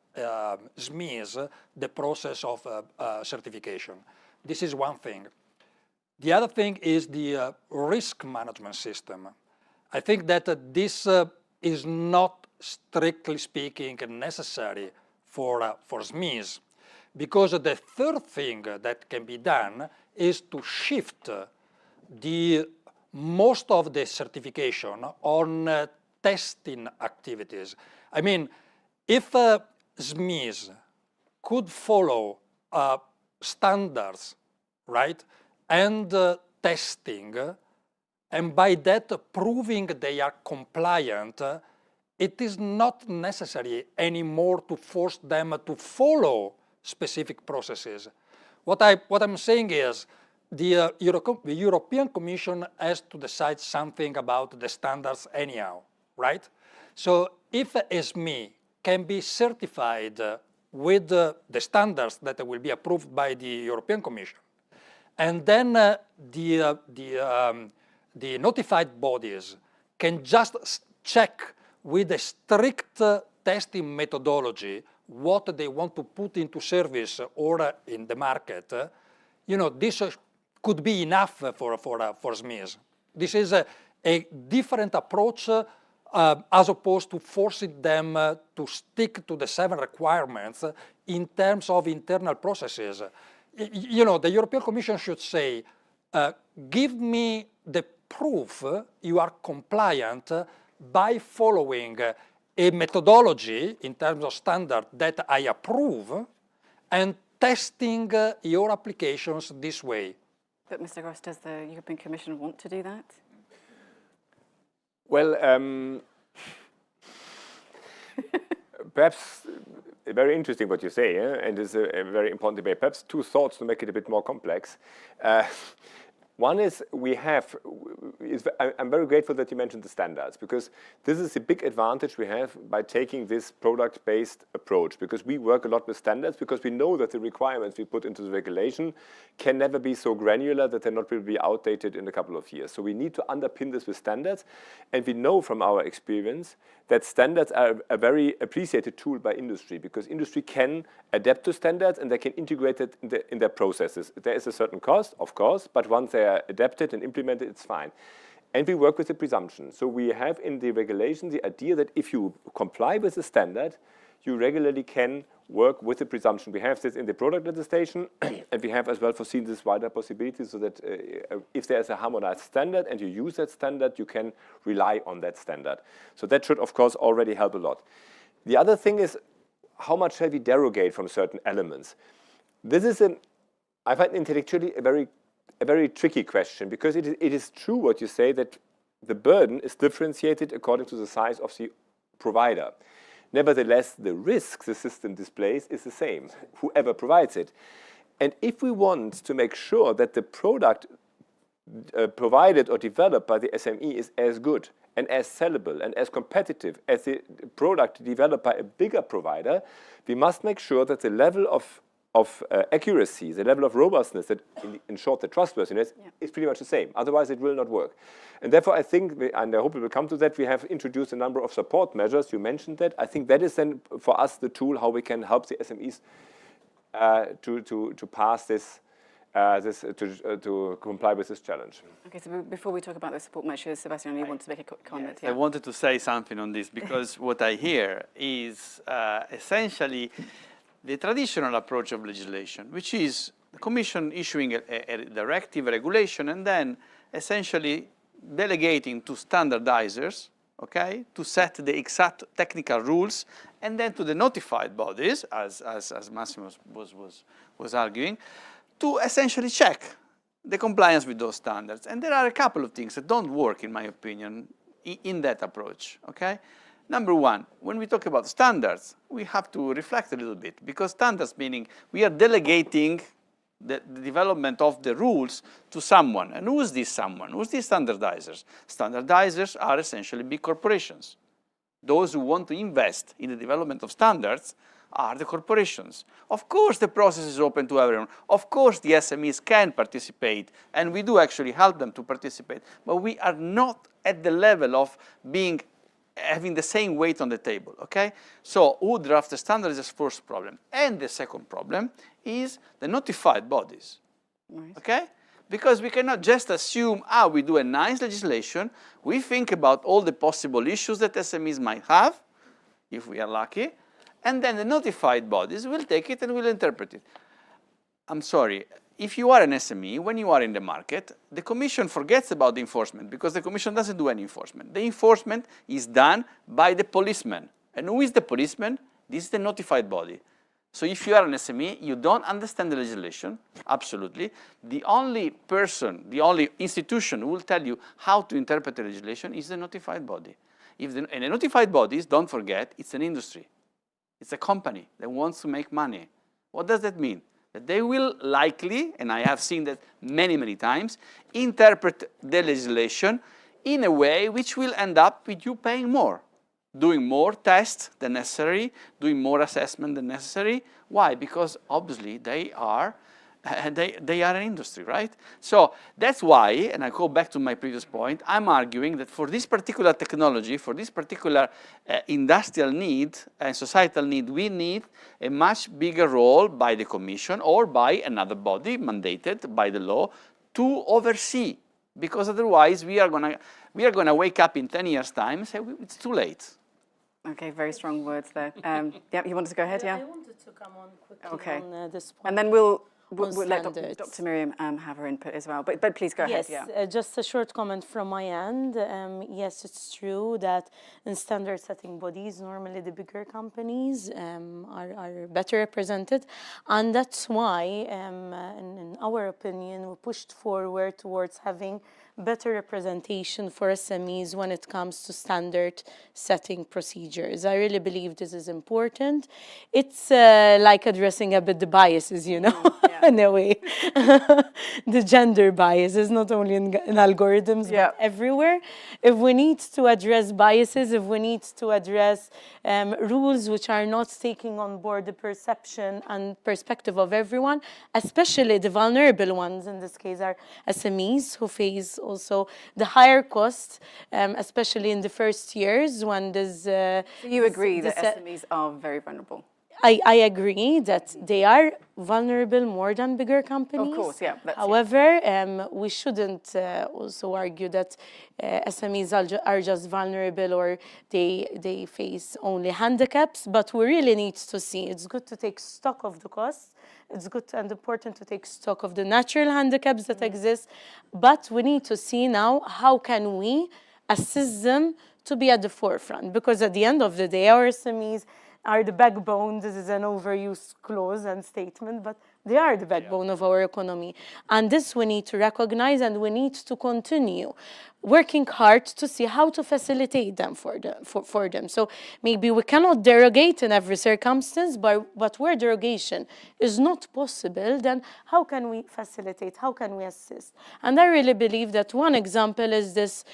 Speaker 6: SMEs the process of certification. This is one thing. The other thing is the risk management system. I think that this is not, strictly speaking, necessary for SMEs, because the third thing that can be done is to shift most of the certification on testing activities. I mean, if SMEs could follow standards, right, and testing, and by that proving they are compliant, it is not necessary anymore to force them to follow specific processes. What I'm saying is the European Commission has to decide something about the standards anyhow, right? So if a SME can be certified with the standards that will be approved by the European Commission, and then the notified bodies can just check with a strict testing methodology what they want to put into service or in the market, you know, this could be enough for SMEs. This is a different approach as opposed to forcing them to stick to the 7 requirements in terms of internal processes. You know, the European Commission should say, give me the proof you are compliant by following a methodology in terms of standard that I approve and testing your applications this way.
Speaker 1: But Mr. Gross, does the European Commission want to do that?
Speaker 2: Well, perhaps very interesting what you say, and it's a very important debate. Perhaps 2 thoughts to make it a bit more complex. One is I'm very grateful that you mentioned the standards, because this is a big advantage we have by taking this product-based approach, because we work a lot with standards, because we know that the requirements we put into the regulation can never be so granular that they're not will be outdated in a couple of years. So we need to underpin this with standards, and we know from our experience that standards are a very appreciated tool by industry, because industry can adapt to standards and they can integrate it in their processes. There is a certain cost, of course, but once they are adapted and implemented, it's fine. And we work with the presumption. So we have in the regulation the idea that if you comply with the standard, you regularly can work with the presumption. We have this in the product legislation, and we have as well foreseen this wider possibility, so that if there is a harmonized standard and you use that standard, you can rely on that standard. So that should, of course, already help a lot. The other thing is, how much shall we derogate from certain elements? This is I find intellectually a very tricky question, because it is true what you say, that the burden is differentiated according to the size of the provider. Nevertheless, the risk the system displays is the same, whoever provides it. And if we want to make sure that the product provided or developed by the SME is as good and as sellable and as competitive as the product developed by a bigger provider, we must make sure that the level of accuracy, the level of robustness, that in short, the trustworthiness, is pretty much the same. Otherwise, it will not work. And therefore, I think, and I hope we will come to that, we have introduced a number of support measures. You mentioned that. I think that is then, for us, the tool how we can help the SMEs to pass this, to comply with this challenge.
Speaker 1: Okay, so before we talk about the support measures, Sebastian, you want to make a comment?
Speaker 4: Yes, I wanted to say something on this, because what I hear is essentially the traditional approach of legislation, which is the Commission issuing a directive, a regulation, and then essentially delegating to standardizers, okay, to set the exact technical rules, and then to the notified bodies, as Massimo was arguing, to essentially check the compliance with those standards. And there are a couple of things that don't work, in my opinion, in that approach, okay? Number one, when we talk about standards, we have to reflect a little bit, because standards meaning we are delegating the development of the rules to someone. And who is this someone? Who's these standardizers? Standardizers are essentially big corporations. Those who want to invest in the development of standards are the corporations. Of course, the process is open to everyone. Of course, the SMEs can participate, and we do actually help them to participate. But we are not at the level of having the same weight on the table, okay? So who drafts the standard is the first problem. And the second problem is the notified bodies, okay? Because we cannot just assume, we do a nice legislation, we think about all the possible issues that SMEs might have, if we are lucky, and then the notified bodies will take it and will interpret it. I'm sorry, if you are an SME, when you are in the market, the Commission forgets about the enforcement because the Commission doesn't do any enforcement. The enforcement is done by the policeman. And who is the policeman? This is the notified body. So if you are an SME, you don't understand the legislation, absolutely. The only person, the only institution who will tell you how to interpret the legislation is the notified body. And the notified bodies, don't forget, it's an industry. It's a company that wants to make money. What does that mean? That they will likely, and I have seen that many, many times, interpret the legislation in a way which will end up with you paying more, doing more tests than necessary, doing more assessment than necessary. Why? Because obviously they are an industry, right? So that's why, and I go back to my previous point, I'm arguing that for this particular technology, for this particular industrial need and societal need, we need a much bigger role by the Commission or by another body mandated by the law to oversee, because otherwise we are gonna wake up in 10 years' time and say it's too late.
Speaker 1: Okay, very strong words there. Yeah, you wanted to go ahead, yeah?
Speaker 3: I wanted to come on quickly on this point.
Speaker 1: And then we'll let
Speaker 3: standards.
Speaker 1: Dr. Miriam have her input as well. But please go ahead, yeah.
Speaker 3: Yes, just a short comment from my end. Yes, it's true that in standard setting bodies, normally the bigger companies are better represented. And that's why, in our opinion, we pushed forward towards having better representation for SMEs when it comes to standard setting procedures. I really believe this is important. It's like addressing a bit the biases, you know, in a way. The gender biases, not only in algorithms, but everywhere. If we need to address biases, if we need to address rules which are not taking on board the perception and perspective of everyone, especially the vulnerable ones, in this case are SMEs who face also the higher costs, especially in the first years when there's...
Speaker 1: So you agree that SMEs are very vulnerable?
Speaker 3: I agree that they are vulnerable more than bigger companies.
Speaker 1: Of course, yeah.
Speaker 3: However, we shouldn't also argue that SMEs are just vulnerable or they face only handicaps, but we really need to see. It's good to take stock of the costs. It's good and important to take stock of the natural handicaps that exist, but we need to see now how can we assist them to be at the forefront, because at the end of the day, our SMEs are the backbone. This is an overused clause and statement, but they are the backbone of our economy. And this we need to recognize, and we need to continue working hard to see how to facilitate them for them. So maybe we cannot derogate in every circumstance, but where derogation is not possible, then how can we facilitate? How can we assist? And I really believe that one example is this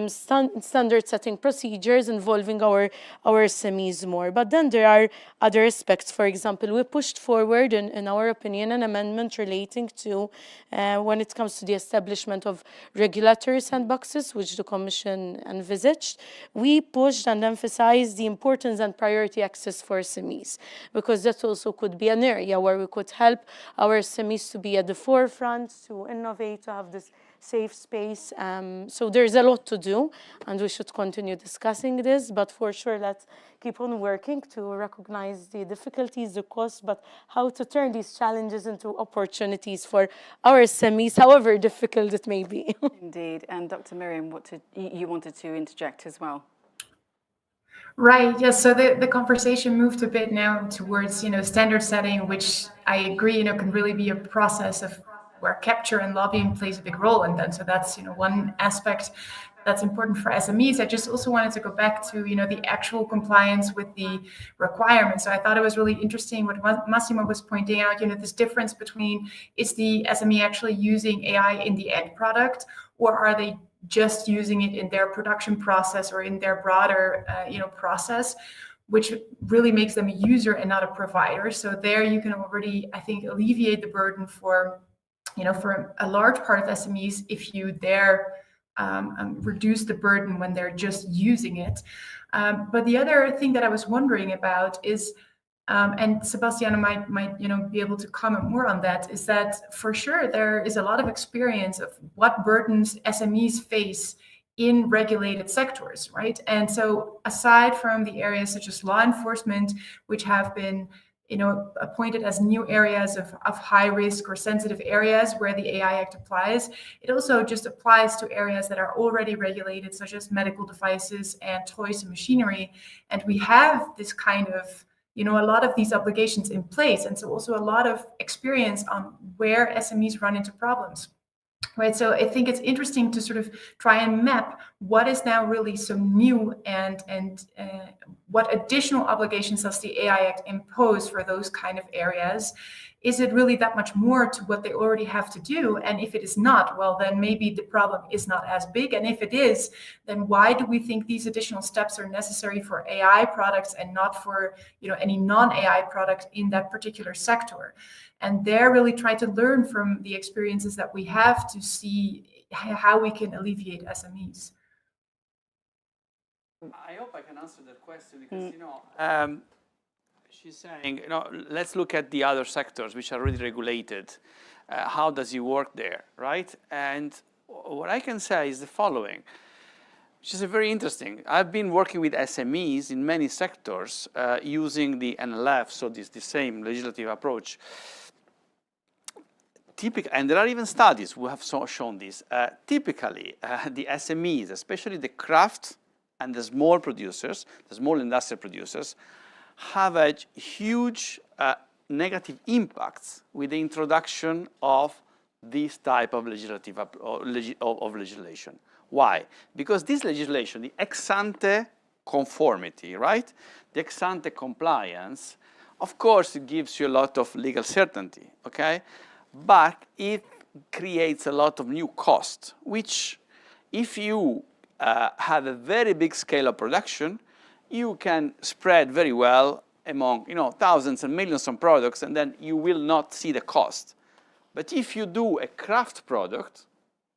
Speaker 3: standard setting procedures involving our SMEs more. But then there are other aspects. For example, we pushed forward, in our opinion, an amendment relating to when it comes to the establishment of regulatory sandboxes, which the Commission envisaged. We pushed and emphasized the importance and priority access for SMEs, because that also could be an area where we could help our SMEs to be at the forefront, to innovate, to have this safe space. So there's a lot to do, and we should continue discussing this, but for sure, let's keep on working to recognize the difficulties, the costs, but how to turn these challenges into opportunities for our SMEs, however difficult it may be.
Speaker 1: Indeed. And Dr. Miriam, you wanted to interject as well.
Speaker 5: Right. Yes. So the conversation moved a bit now towards, standard setting, which I agree, can really be a process of where capture and lobbying plays a big role in that. So that's, one aspect that's important for SMEs. I just also wanted to go back to, the actual compliance with the requirements. So I thought it was really interesting what Massimo was pointing out, this difference between, is the SME actually using AI in the end product, or are they just using it in their production process or in their broader, process, which really makes them a user and not a provider. So there you can already, I think, alleviate the burden for a large part of SMEs if you reduce the burden when they're just using it. But the other thing that I was wondering about is, And Sebastiano might be able to comment more on that, is that for sure there is a lot of experience of what burdens SMEs face in regulated sectors, right? And so aside from the areas such as law enforcement, which have been appointed as new areas of high risk or sensitive areas where the AI Act applies, it also just applies to areas that are already regulated, such as medical devices and toys and machinery. And we have this kind of, a lot of these obligations in place. And so also a lot of experience on where SMEs run into problems. Right, so I think it's interesting to sort of try and map what is now really so new and what additional obligations does the AI Act impose for those kind of areas. Is it really that much more to what they already have to do? And if it is not, well, then maybe the problem is not as big. And if it is, then why do we think these additional steps are necessary for AI products and not for any non-AI product in that particular sector? And they're really trying to learn from the experiences that we have to see how we can alleviate SMEs.
Speaker 4: I hope I can answer that question because, she's saying, let's look at the other sectors which are already regulated. How does it work there, right? And what I can say is the following, which is very interesting. I've been working with SMEs in many sectors using the NLF, so the same legislative approach. And there are even studies who have shown this. Typically, the SMEs, especially the craft and the small producers, the small industrial producers, have a huge negative impacts with the introduction of this type of legislation. Why? Because this legislation, the ex-ante conformity, right? The ex-ante compliance, of course, it gives you a lot of legal certainty, okay? But it creates a lot of new costs, which if you have a very big scale of production, you can spread very well among thousands and millions of products, and then you will not see the cost. But if you do a craft product,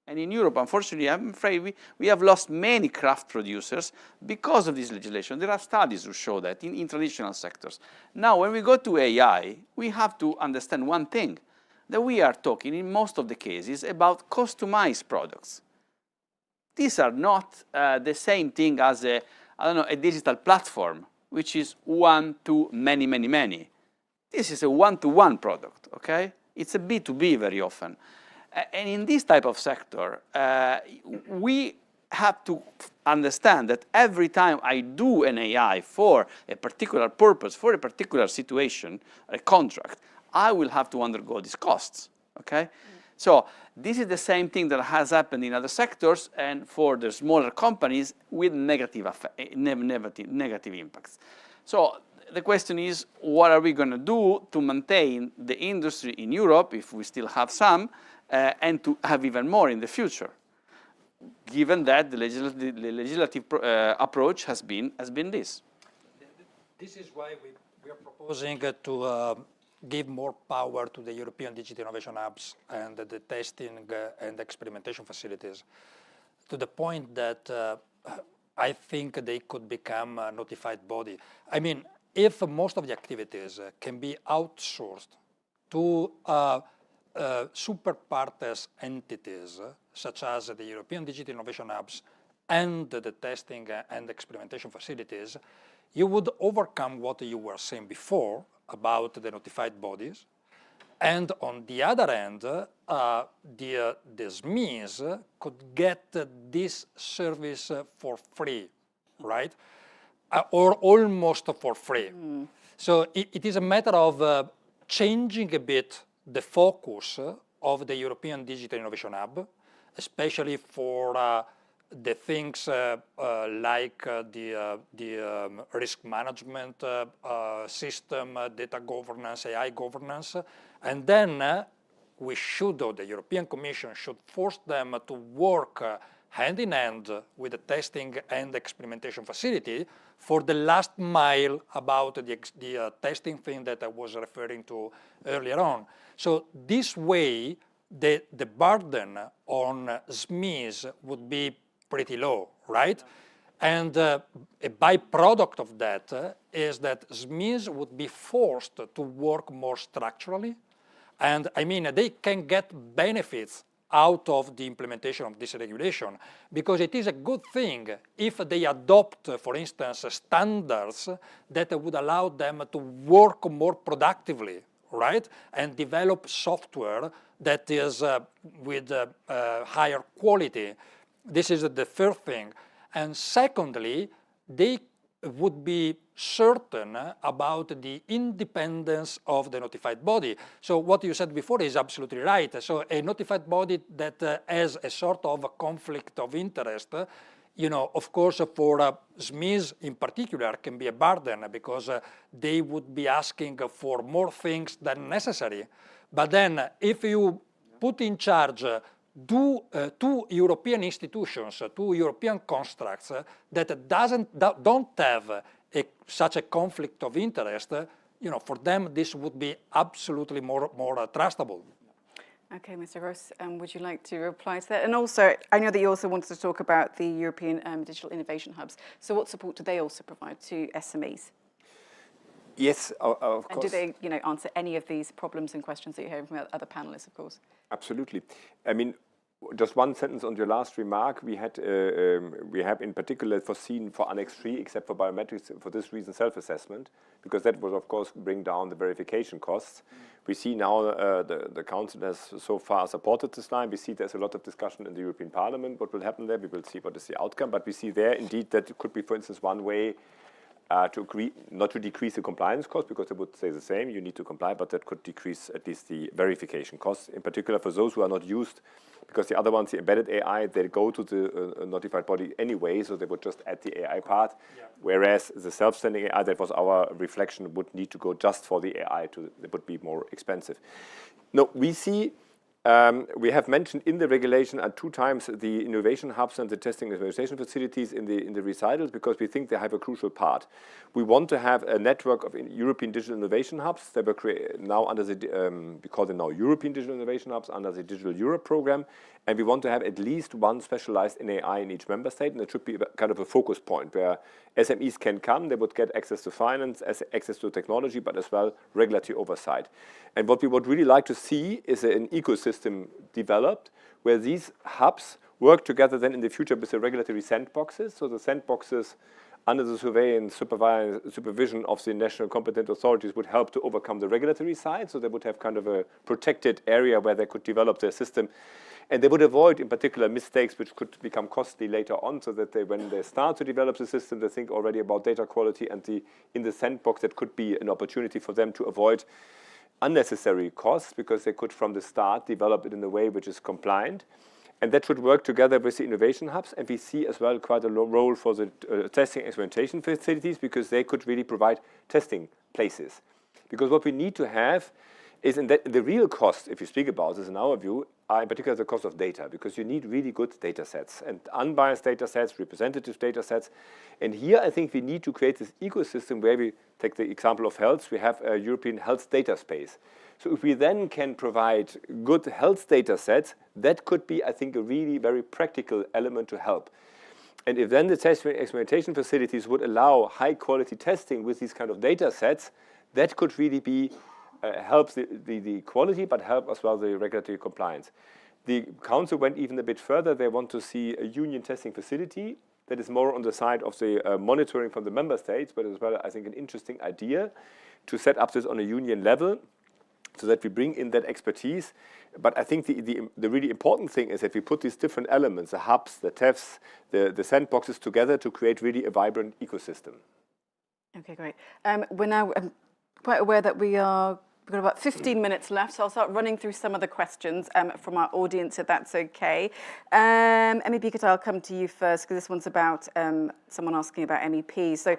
Speaker 4: and in Europe, unfortunately, I'm afraid we have lost many craft producers because of this legislation. There are studies who show that in traditional sectors. Now, when we go to AI, we have to understand one thing, that we are talking in most of the cases about customized products. These are not the same thing as a digital platform, which is one to many, many, many. This is a one-to-one product, okay? It's a B2B very often. And in this type of sector, we have to understand that every time I do an AI for a particular purpose, for a particular situation, a contract, I will have to undergo these costs, okay? So this is the same thing that has happened in other sectors and for the smaller companies with negative impacts. So the question is, what are we going to do to maintain the industry in Europe, if we still have some, and to have even more in the future, given that the legislative approach has been this?
Speaker 6: This is why we are proposing to give more power to the European Digital Innovation Hubs and the testing and experimentation facilities, to the point that I think they could become a notified body. I mean, if most of the activities can be outsourced to super partes entities, such as the European Digital Innovation Hubs and the testing and experimentation facilities, you would overcome what you were saying before about the notified bodies. And on the other end, the SMEs could get this service for free, right? Or almost for free. So it is a matter of changing a bit the focus of the European Digital Innovation Hub, especially for the things like the risk management system, data governance, AI governance, and then we should, or the European Commission should force them to work hand in hand with the testing and experimentation facility for the last mile about the testing thing that I was referring to earlier on. So this way, the burden on SMEs would be pretty low, right? And a byproduct of that is that SMEs would be forced to work more structurally. And I mean, they can get benefits out of the implementation of this regulation, because it is a good thing if they adopt, for instance, standards that would allow them to work more productively, right? And develop software that is with higher quality. This is the first thing. And secondly, they would be certain about the independence of the notified body. So what you said before is absolutely right. So a notified body that has a sort of a conflict of interest, you know, of course, for SMEs in particular can be a burden, because they would be asking for more things than necessary. But then if you put in charge two European institutions, two European constructs that don't have such a conflict of interest, you know, for them this would be absolutely more trustable.
Speaker 1: Okay, Mr. Gross, would you like to reply to that? And also, I know that you also wanted to talk about the European Digital Innovation Hubs. So what support do they also provide to SMEs?
Speaker 2: Yes, of course.
Speaker 1: And do they, you know, answer any of these problems and questions that you're hearing from other panelists, of course?
Speaker 2: Absolutely. I mean, just one sentence on your last remark. We have in particular foreseen for Annex 3, except for biometrics, for this reason, self-assessment, because that would, of course, bring down the verification costs. We see now the Council has so far supported this line. We see there's a lot of discussion in the European Parliament. What will happen there? We will see what is the outcome. But we see there, indeed, that it could be, for instance, one way to agree not to decrease the compliance cost, because they would say the same, you need to comply, but that could decrease at least the verification costs, in particular for those who are not used, because the other ones, the embedded AI, they go to the notified body anyway, so they would just add the AI part, whereas the self-standing AI, that was our reflection, would need to go just for the AI, it would be more expensive. No, we see, we have mentioned in the regulation 2 times the innovation hubs and the testing and evaluation facilities in the recitals, because we think they have a crucial part. We want to have a network of European digital innovation hubs that were created now under the, we call them now European digital innovation hubs under the Digital Europe program, and we want to have at least one specialized in AI in each member state, and it should be kind of a focus point where SMEs can come, they would get access to finance, access to technology, but as well regulatory oversight. And what we would really like to see is an ecosystem developed where these hubs work together then in the future with the regulatory sandboxes. So the sandboxes under the surveillance supervision of the national competent authorities would help to overcome the regulatory side. So they would have kind of a protected area where they could develop their system. And they would avoid, in particular, mistakes which could become costly later on, so that they, when they start to develop the system, they think already about data quality, and in the sandbox that could be an opportunity for them to avoid unnecessary costs, because they could from the start develop it in a way which is compliant. And that should work together with the innovation hubs. And we see as well quite a low role for the testing experimentation facilities, because they could really provide testing places. Because what we need to have is the real cost, if you speak about this in our view, are in particular the cost of data, because you need really good data sets and unbiased data sets, representative data sets. And here I think we need to create this ecosystem where we take the example of health. We have a European health data space. So if we then can provide good health data sets, that could be, I think, a really very practical element to help. And if then the testing experimentation facilities would allow high quality testing with these kind of data sets, that could really be help the quality, but help as well the regulatory compliance. The Council went even a bit further. They want to see a union testing facility that is more on the side of the monitoring from the member states, but as well, I think, an interesting idea to set up this on a union level so that we bring in that expertise. But I think the really important thing is that we put these different elements, the hubs, the TEFs, the sandboxes together to create really a vibrant ecosystem.
Speaker 1: Okay, great. We're now quite aware that we've got about 15 minutes left, so I'll start running through some of the questions from our audience, if that's okay. MEP Katal, I'll come to you first, because this one's about someone asking about MEPs. So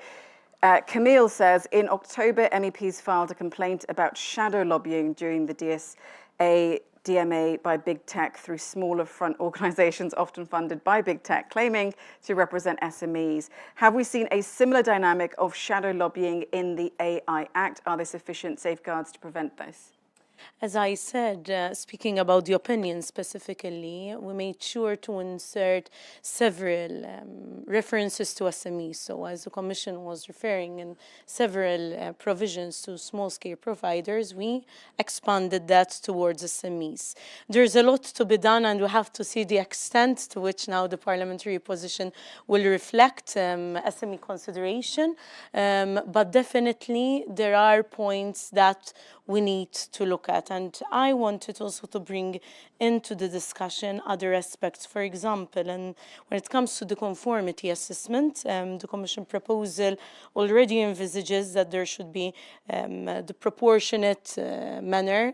Speaker 1: Camille says, in October, MEPs filed a complaint about shadow lobbying during the DSA DMA by big tech through smaller front organizations often funded by big tech, claiming to represent SMEs. Have we seen a similar dynamic of shadow lobbying in the AI Act? Are there sufficient safeguards to prevent this?
Speaker 3: As I said, speaking about the opinion specifically, we made sure to insert several references to SMEs. So as the Commission was referring in several provisions to small-scale providers, we expanded that towards SMEs. There's a lot to be done, and we have to see the extent to which now the parliamentary position will reflect SME consideration. But definitely there are points that we need to look at. And I wanted also to bring into the discussion other aspects. For example, and when it comes to the conformity assessment, the Commission proposal already envisages that there should be the proportionate manner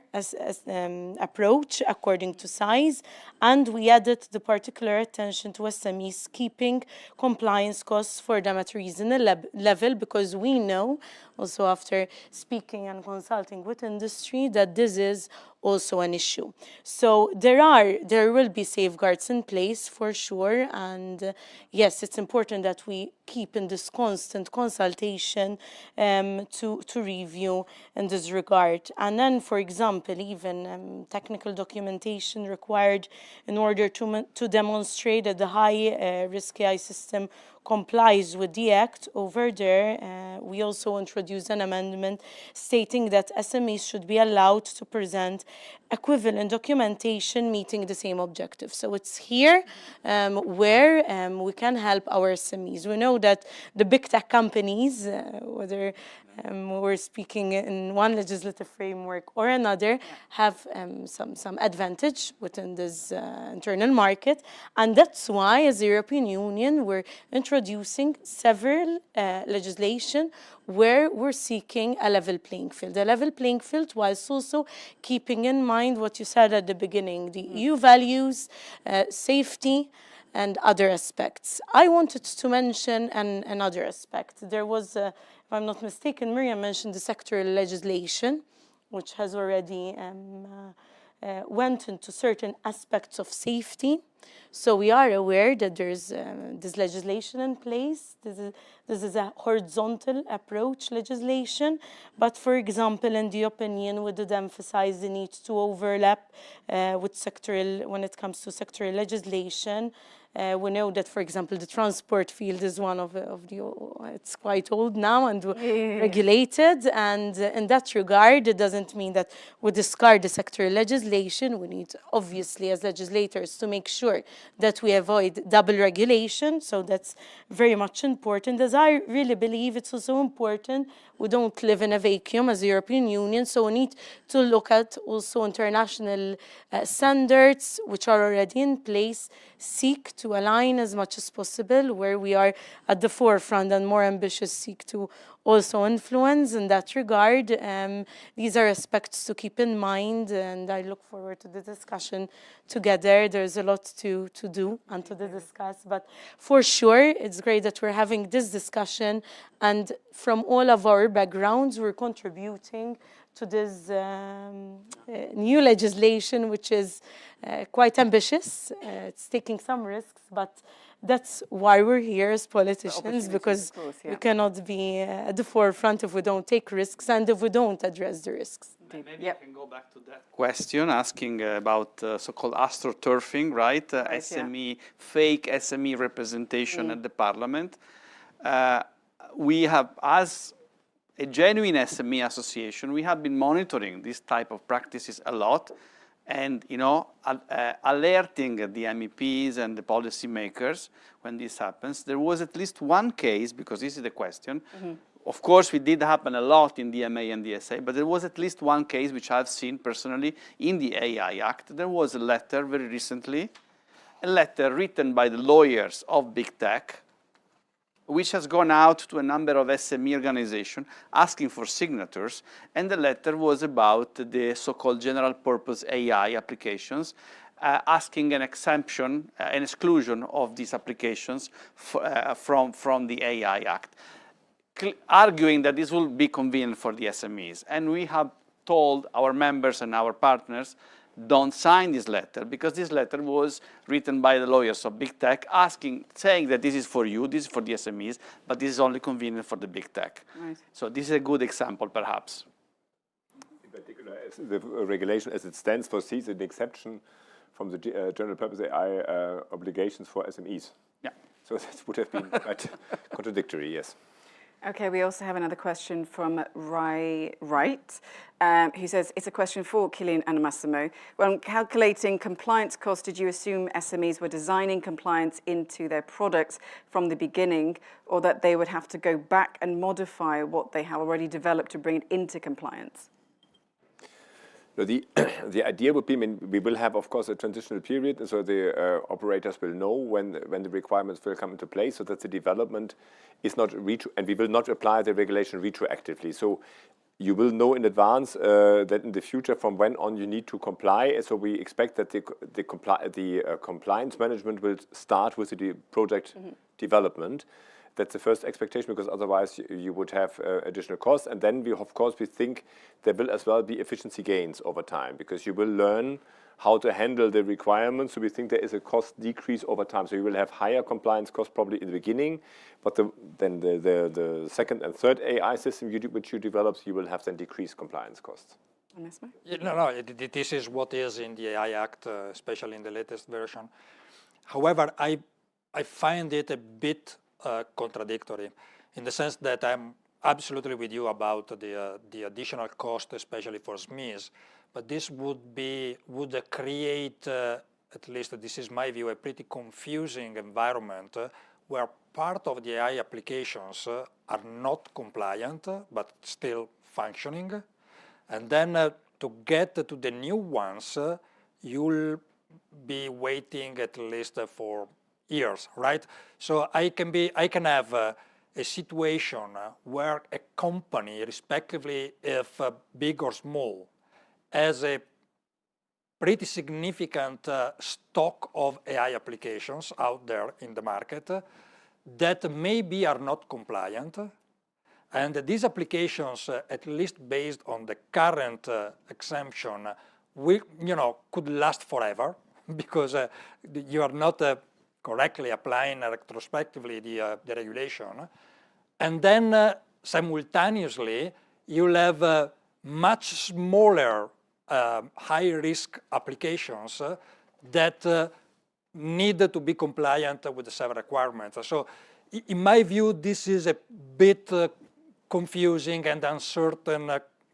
Speaker 3: approach according to size. And we added the particular attention to SMEs keeping compliance costs for them at reasonable level, because we know, also after speaking and consulting with industry, that this is also an issue. So there will be safeguards in place for sure, and yes, it's important that we keep in this constant consultation to review in this regard. And then, for example, even technical documentation required in order to demonstrate that the high risk AI system complies with the Act. Over there, we also introduced an amendment stating that SMEs should be allowed to present equivalent documentation meeting the same objective. So it's here where we can help our SMEs. We know that the big tech companies, whether we're speaking in one legislative framework or another, have some advantage within this internal market. And that's why, as the European Union, we're introducing several legislation where we're seeking a level playing field. A level playing field whilst also keeping in mind what you said at the beginning, the EU values, safety, and other aspects. I wanted to mention another aspect. There was, if I'm not mistaken, Miriam mentioned the sectoral legislation, which has already went into certain aspects of safety. So we are aware that there's this legislation in place. This is a horizontal approach legislation. But for example, in the opinion, we did emphasize the need to overlap with sectoral, when it comes to sectoral legislation. We know that, for example, the transport field is one of the, it's quite old now and regulated. And in that regard, it doesn't mean that we discard the sectoral legislation. We need, obviously, as legislators, to make sure that we avoid double regulation. So that's very much important. As I really believe it's also important, we don't live in a vacuum as the European Union, so we need to look at also international standards which are already in place, seek to align as much as possible where we are at the forefront, and more ambitious seek to also influence in that regard. These are aspects to keep in mind, and I look forward to the discussion together. There's a lot to do and to discuss, but for sure it's great that we're having this discussion, and from all of our backgrounds we're contributing to this new legislation, which is quite ambitious. It's taking some risks, but that's why we're here as politicians, because we cannot be at the forefront if we don't take risks and if we don't address the risks.
Speaker 4: Maybe I can go back to that question, asking about so-called astroturfing, right? SME, fake SME representation at the Parliament. We have, as a genuine SME association, we have been monitoring this type of practices a lot, and alerting the MEPs and the policymakers when this happens. There was at least one case, because this is the question. Of course, it did happen a lot in DMA and DSA, but there was at least one case which I've seen personally in the AI Act. There was a letter very recently, a letter written by the lawyers of big tech, which has gone out to a number of SME organizations asking for signatures, and the letter was about the so-called general purpose AI applications, asking an exemption, an exclusion of these applications from the AI Act, arguing that this will be convenient for the SMEs. And we have told our members and our partners, don't sign this letter, because this letter was written by the lawyers of big tech, saying that this is for you, this is for the SMEs, but this is only convenient for the big tech. Right. So this is a good example, perhaps.
Speaker 2: In particular, the regulation as it stands foresees an exception from the general purpose AI obligations for SMEs.
Speaker 4: Yeah.
Speaker 2: So that would have been quite contradictory, yes.
Speaker 1: Okay, we also have another question from Rai Wright, who says, it's a question for Killian and Massimo. When calculating compliance costs, did you assume SMEs were designing compliance into their products from the beginning, or that they would have to go back and modify what they have already developed to bring it into compliance?
Speaker 2: So the idea would be, I mean, we will have, of course, a transitional period, and so the operators will know when the requirements will come into place, so that the development is not and we will not apply the regulation retroactively. So you will know in advance that in the future, from when on you need to comply. And so we expect that the compliance management will start with the project development. That's the first expectation, because otherwise you would have additional costs. And then we think there will as well be efficiency gains over time, because you will learn how to handle the requirements. So we think there is a cost decrease over time. So you will have higher compliance costs probably in the beginning, but then the second and third AI system which you develop, you will have then decreased compliance costs.
Speaker 6: No, this is what is in the AI Act, especially in the latest version. However, I find it a bit contradictory, in the sense that I'm absolutely with you about the additional cost, especially for SMEs, but this would create, at least this is my view, a pretty confusing environment where part of the AI applications are not compliant but still functioning, and then to get to the new ones, you'll be waiting at least for years, right? So I can have a situation where a company, respectively if big or small, has a pretty significant stock of AI applications out there in the market that maybe are not compliant, and these applications, at least based on the current exemption, could last forever, because you are not correctly applying retrospectively the regulation. And then simultaneously, you'll have much smaller high-risk applications that need to be compliant with the several requirements. So in my view, this is a bit confusing and uncertain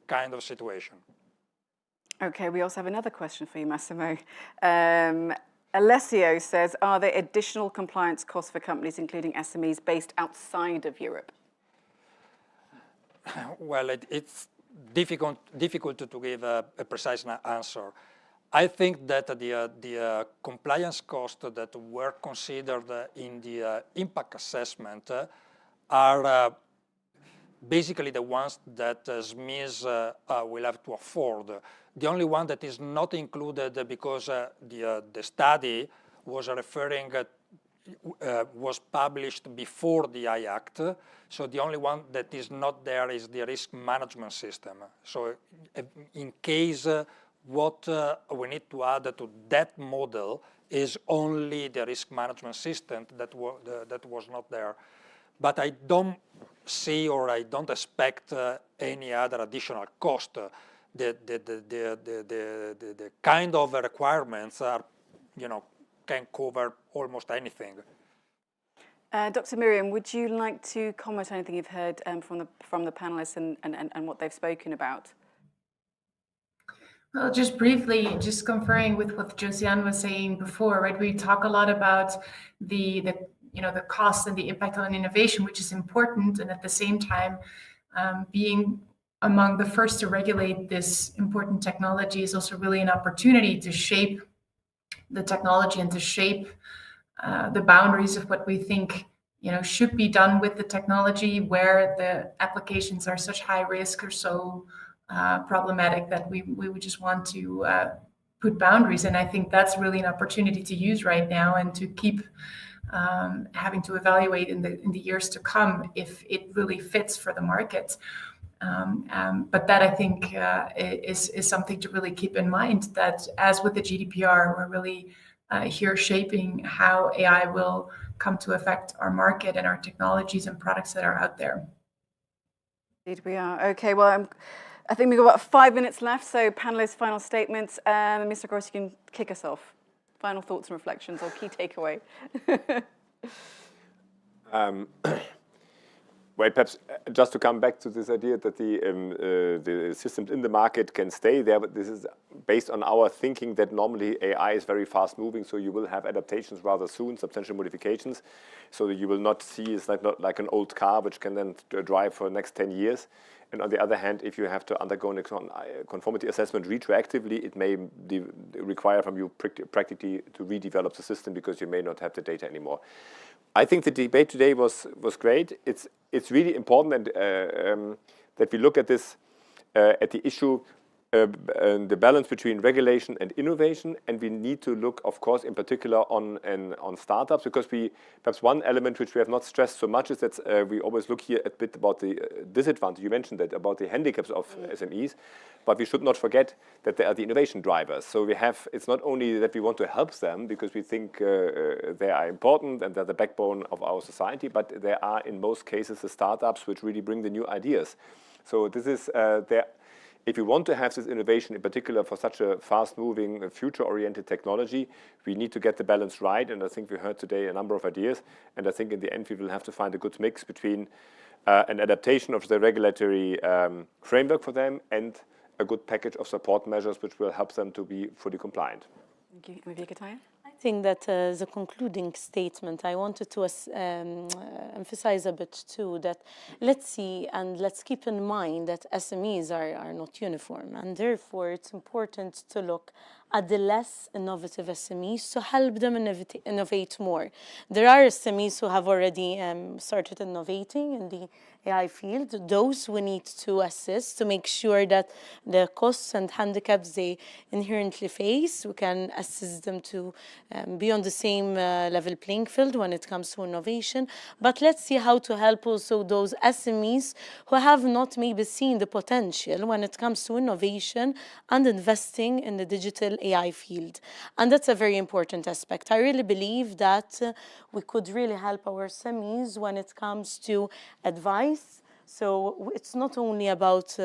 Speaker 6: kind of situation.
Speaker 1: Okay, we also have another question for you, Massimo. Alessio says, are there additional compliance costs for companies, including SMEs, based outside of Europe?
Speaker 6: Well, it's difficult to give a precise answer. I think that the compliance costs that were considered in the impact assessment are basically the ones that SMEs will have to afford. The only one that is not included, because the study was was published before the AI Act, so the only one that is not there is the risk management system. So in case what we need to add to that model is only the risk management system that was not there. But I don't see, or I don't expect any other additional cost. The kind of requirements are, can cover almost anything.
Speaker 1: Dr. Miriam, would you like to comment on anything you've heard from the panelists and what they've spoken about?
Speaker 5: Well, just briefly, just conferring with what Josiane was saying before, right? We talk a lot about the cost and the impact on innovation, which is important, and at the same time, being among the first to regulate this important technology is also really an opportunity to shape the technology and to shape the boundaries of what we think should be done with the technology, where the applications are such high risk or so problematic that we would just want to put boundaries. And I think that's really an opportunity to use right now, and to keep having to evaluate in the years to come if it really fits for the market. But that, I think, is something to really keep in mind, that as with the GDPR, we're really here shaping how AI will come to affect our market and our technologies and products that are out there.
Speaker 1: Indeed we are. Okay, well, I think we've got about 5 minutes left, so panelists, final statements. Mr. Gross, you can kick us off. Final thoughts and reflections or key takeaway.
Speaker 2: Well, perhaps just to come back to this idea that the systems in the market can stay there, but this is based on our thinking that normally AI is very fast moving, so you will have adaptations rather soon, substantial modifications, so that you will not see it's not like an old car which can then drive for the next 10 years. And on the other hand, if you have to undergo a conformity assessment retroactively, it may require from you practically to redevelop the system because you may not have the data anymore. I think the debate today was great. It's really important that we look at this at the issue the balance between regulation and innovation, and we need to look, of course, in particular on startups, because perhaps one element which we have not stressed so much is that we always look here a bit about the disadvantage. You mentioned that about the handicaps of SMEs, but we should not forget that they are the innovation drivers. So it's not only that we want to help them because we think they are important and they're the backbone of our society, but they are in most cases the startups which really bring the new ideas. So this is if we want to have this innovation, in particular for such a fast-moving, future-oriented technology, we need to get the balance right. And I think we heard today a number of ideas. And I think in the end, we will have to find a good mix between an adaptation of the regulatory framework for them and a good package of support measures which will help them to be fully compliant.
Speaker 1: Thank you. Maybe Kataya?
Speaker 3: I think that as a concluding statement, I wanted to emphasize a bit too that let's see and let's keep in mind that SMEs are not uniform, and therefore it's important to look at the less innovative SMEs to help them innovate more. There are SMEs who have already started innovating in the AI field. Those we need to assist to make sure that the costs and handicaps they inherently face, we can assist them to be on the same level playing field when it comes to innovation. But let's see how to help also those SMEs who have not maybe seen the potential when it comes to innovation and investing in the digital AI field. And that's a very important aspect. I really believe that we could really help our SMEs when it comes to advice. So it's not only about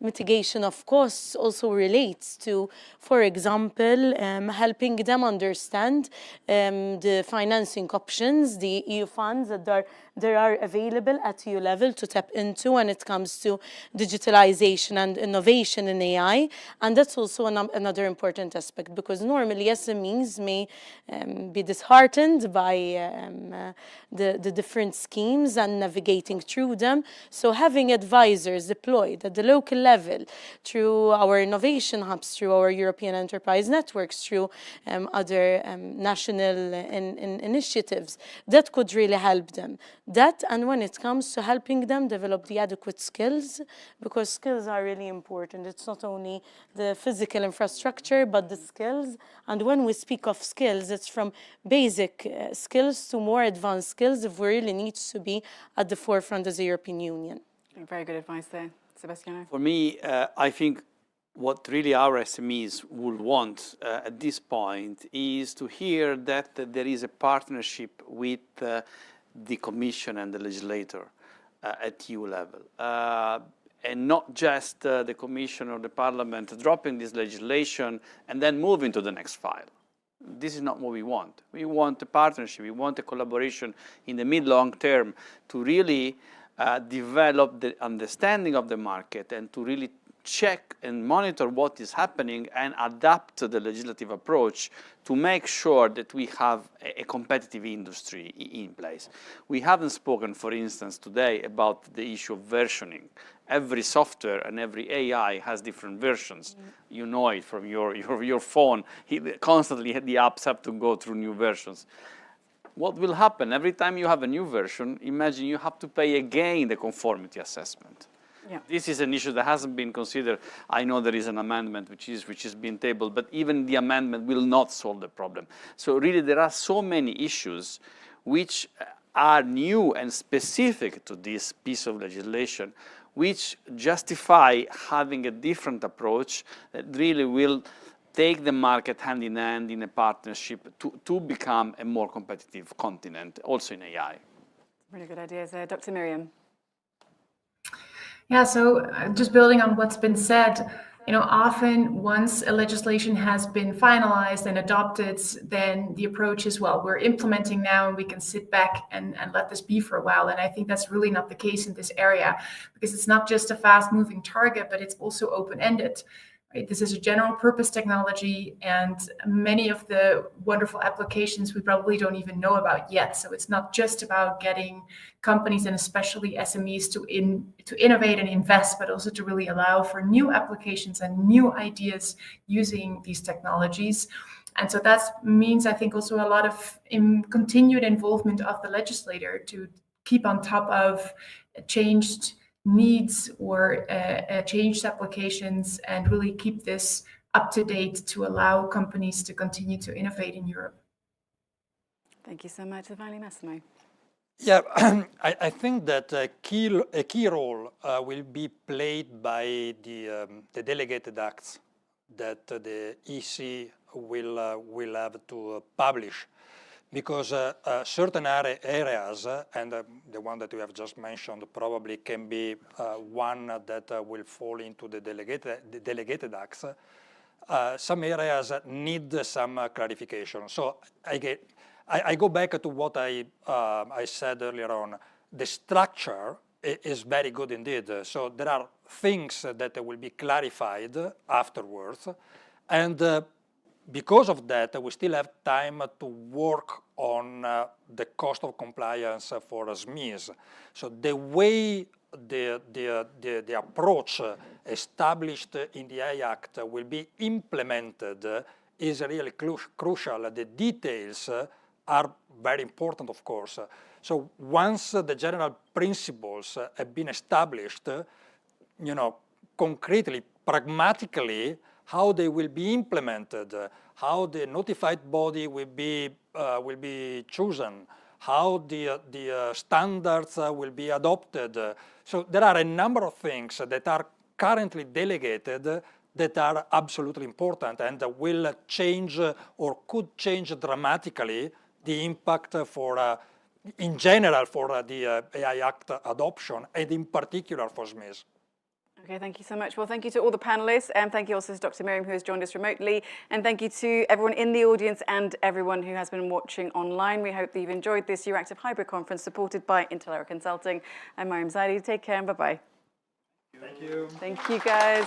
Speaker 3: mitigation of costs, also relates to, for example, helping them understand the financing options, the EU funds that are available at EU level to tap into when it comes to digitalization and innovation in AI. And that's also another important aspect, because normally SMEs may be disheartened by the different schemes and navigating through them. So having advisors deployed at the local level through our innovation hubs, through our European enterprise networks, through other national initiatives, that could really help them. That, and when it comes to helping them develop the adequate skills, because skills are really important. It's not only the physical infrastructure, but the skills. And when we speak of skills, it's from basic skills to more advanced skills if we really need to be at the forefront as a European Union.
Speaker 1: Very good advice there. Sebastiano?
Speaker 4: For me, I think what really our SMEs would want at this point is to hear that there is a partnership with the Commission and the legislator at EU level. And not just the Commission or the Parliament dropping this legislation and then moving to the next file. This is not what we want. We want a partnership, we want a collaboration in the mid-long term to really develop the understanding of the market and to really check and monitor what is happening and adapt to the legislative approach to make sure that we have a competitive industry in place. We haven't spoken, for instance, today about the issue of versioning. Every software and every AI has different versions. You know it from your phone. Constantly the apps have to go through new versions. What will happen every time you have a new version? Imagine you have to pay again the conformity assessment.
Speaker 1: Yeah.
Speaker 4: This is an issue that hasn't been considered. I know there is an amendment which is being tabled, but even the amendment will not solve the problem. So really there are so many issues which are new and specific to this piece of legislation, which justify having a different approach that really will take the market hand in hand in a partnership to become a more competitive continent, also in AI.
Speaker 1: Really good ideas there. Dr. Miriam?
Speaker 5: Yeah, so just building on what's been said, often once a legislation has been finalized and adopted, then the approach is, well, we're implementing now and we can sit back and let this be for a while. And I think that's really not the case in this area, because it's not just a fast-moving target, but it's also open-ended. Right? This is a general purpose technology, and many of the wonderful applications we probably don't even know about yet. So it's not just about getting companies and especially SMEs to innovate and invest, but also to really allow for new applications and new ideas using these technologies. And so that means, I think, also a lot of continued involvement of the legislator to keep on top of changed needs or changed applications, and really keep this up to date to allow companies to continue to innovate in Europe.
Speaker 1: Thank you so much, Finally, Massimo.
Speaker 6: Yeah, I think that a key role will be played by the delegated acts that the EC will have to publish, because certain areas, and the one that you have just mentioned probably can be one that will fall into the delegated acts. Some areas need some clarification. So I go back to what I said earlier on. The structure is very good indeed. So there are things that will be clarified afterwards, and because of that, we still have time to work on the cost of compliance for SMEs. So the way the approach established in the AI Act will be implemented is really crucial. The details are very important, of course. So once the general principles have been established, concretely, pragmatically, how they will be implemented, how the notified body will be chosen, how the standards will be adopted. So there are a number of things that are currently delegated that are absolutely important and will change or could change dramatically the impact for, in general, for the AI Act adoption, and in particular for SMEs.
Speaker 1: Okay, thank you so much. Well, thank you to all the panelists, and thank you also to Dr. Miriam, who has joined us remotely, and thank you to everyone in the audience and everyone who has been watching online. We hope that you've enjoyed this Euractiv hybrid conference supported by Intellera Consulting. I'm Mariam Zaidi. Take care and bye-bye.
Speaker 2: Thank you.
Speaker 1: Thank you, guys.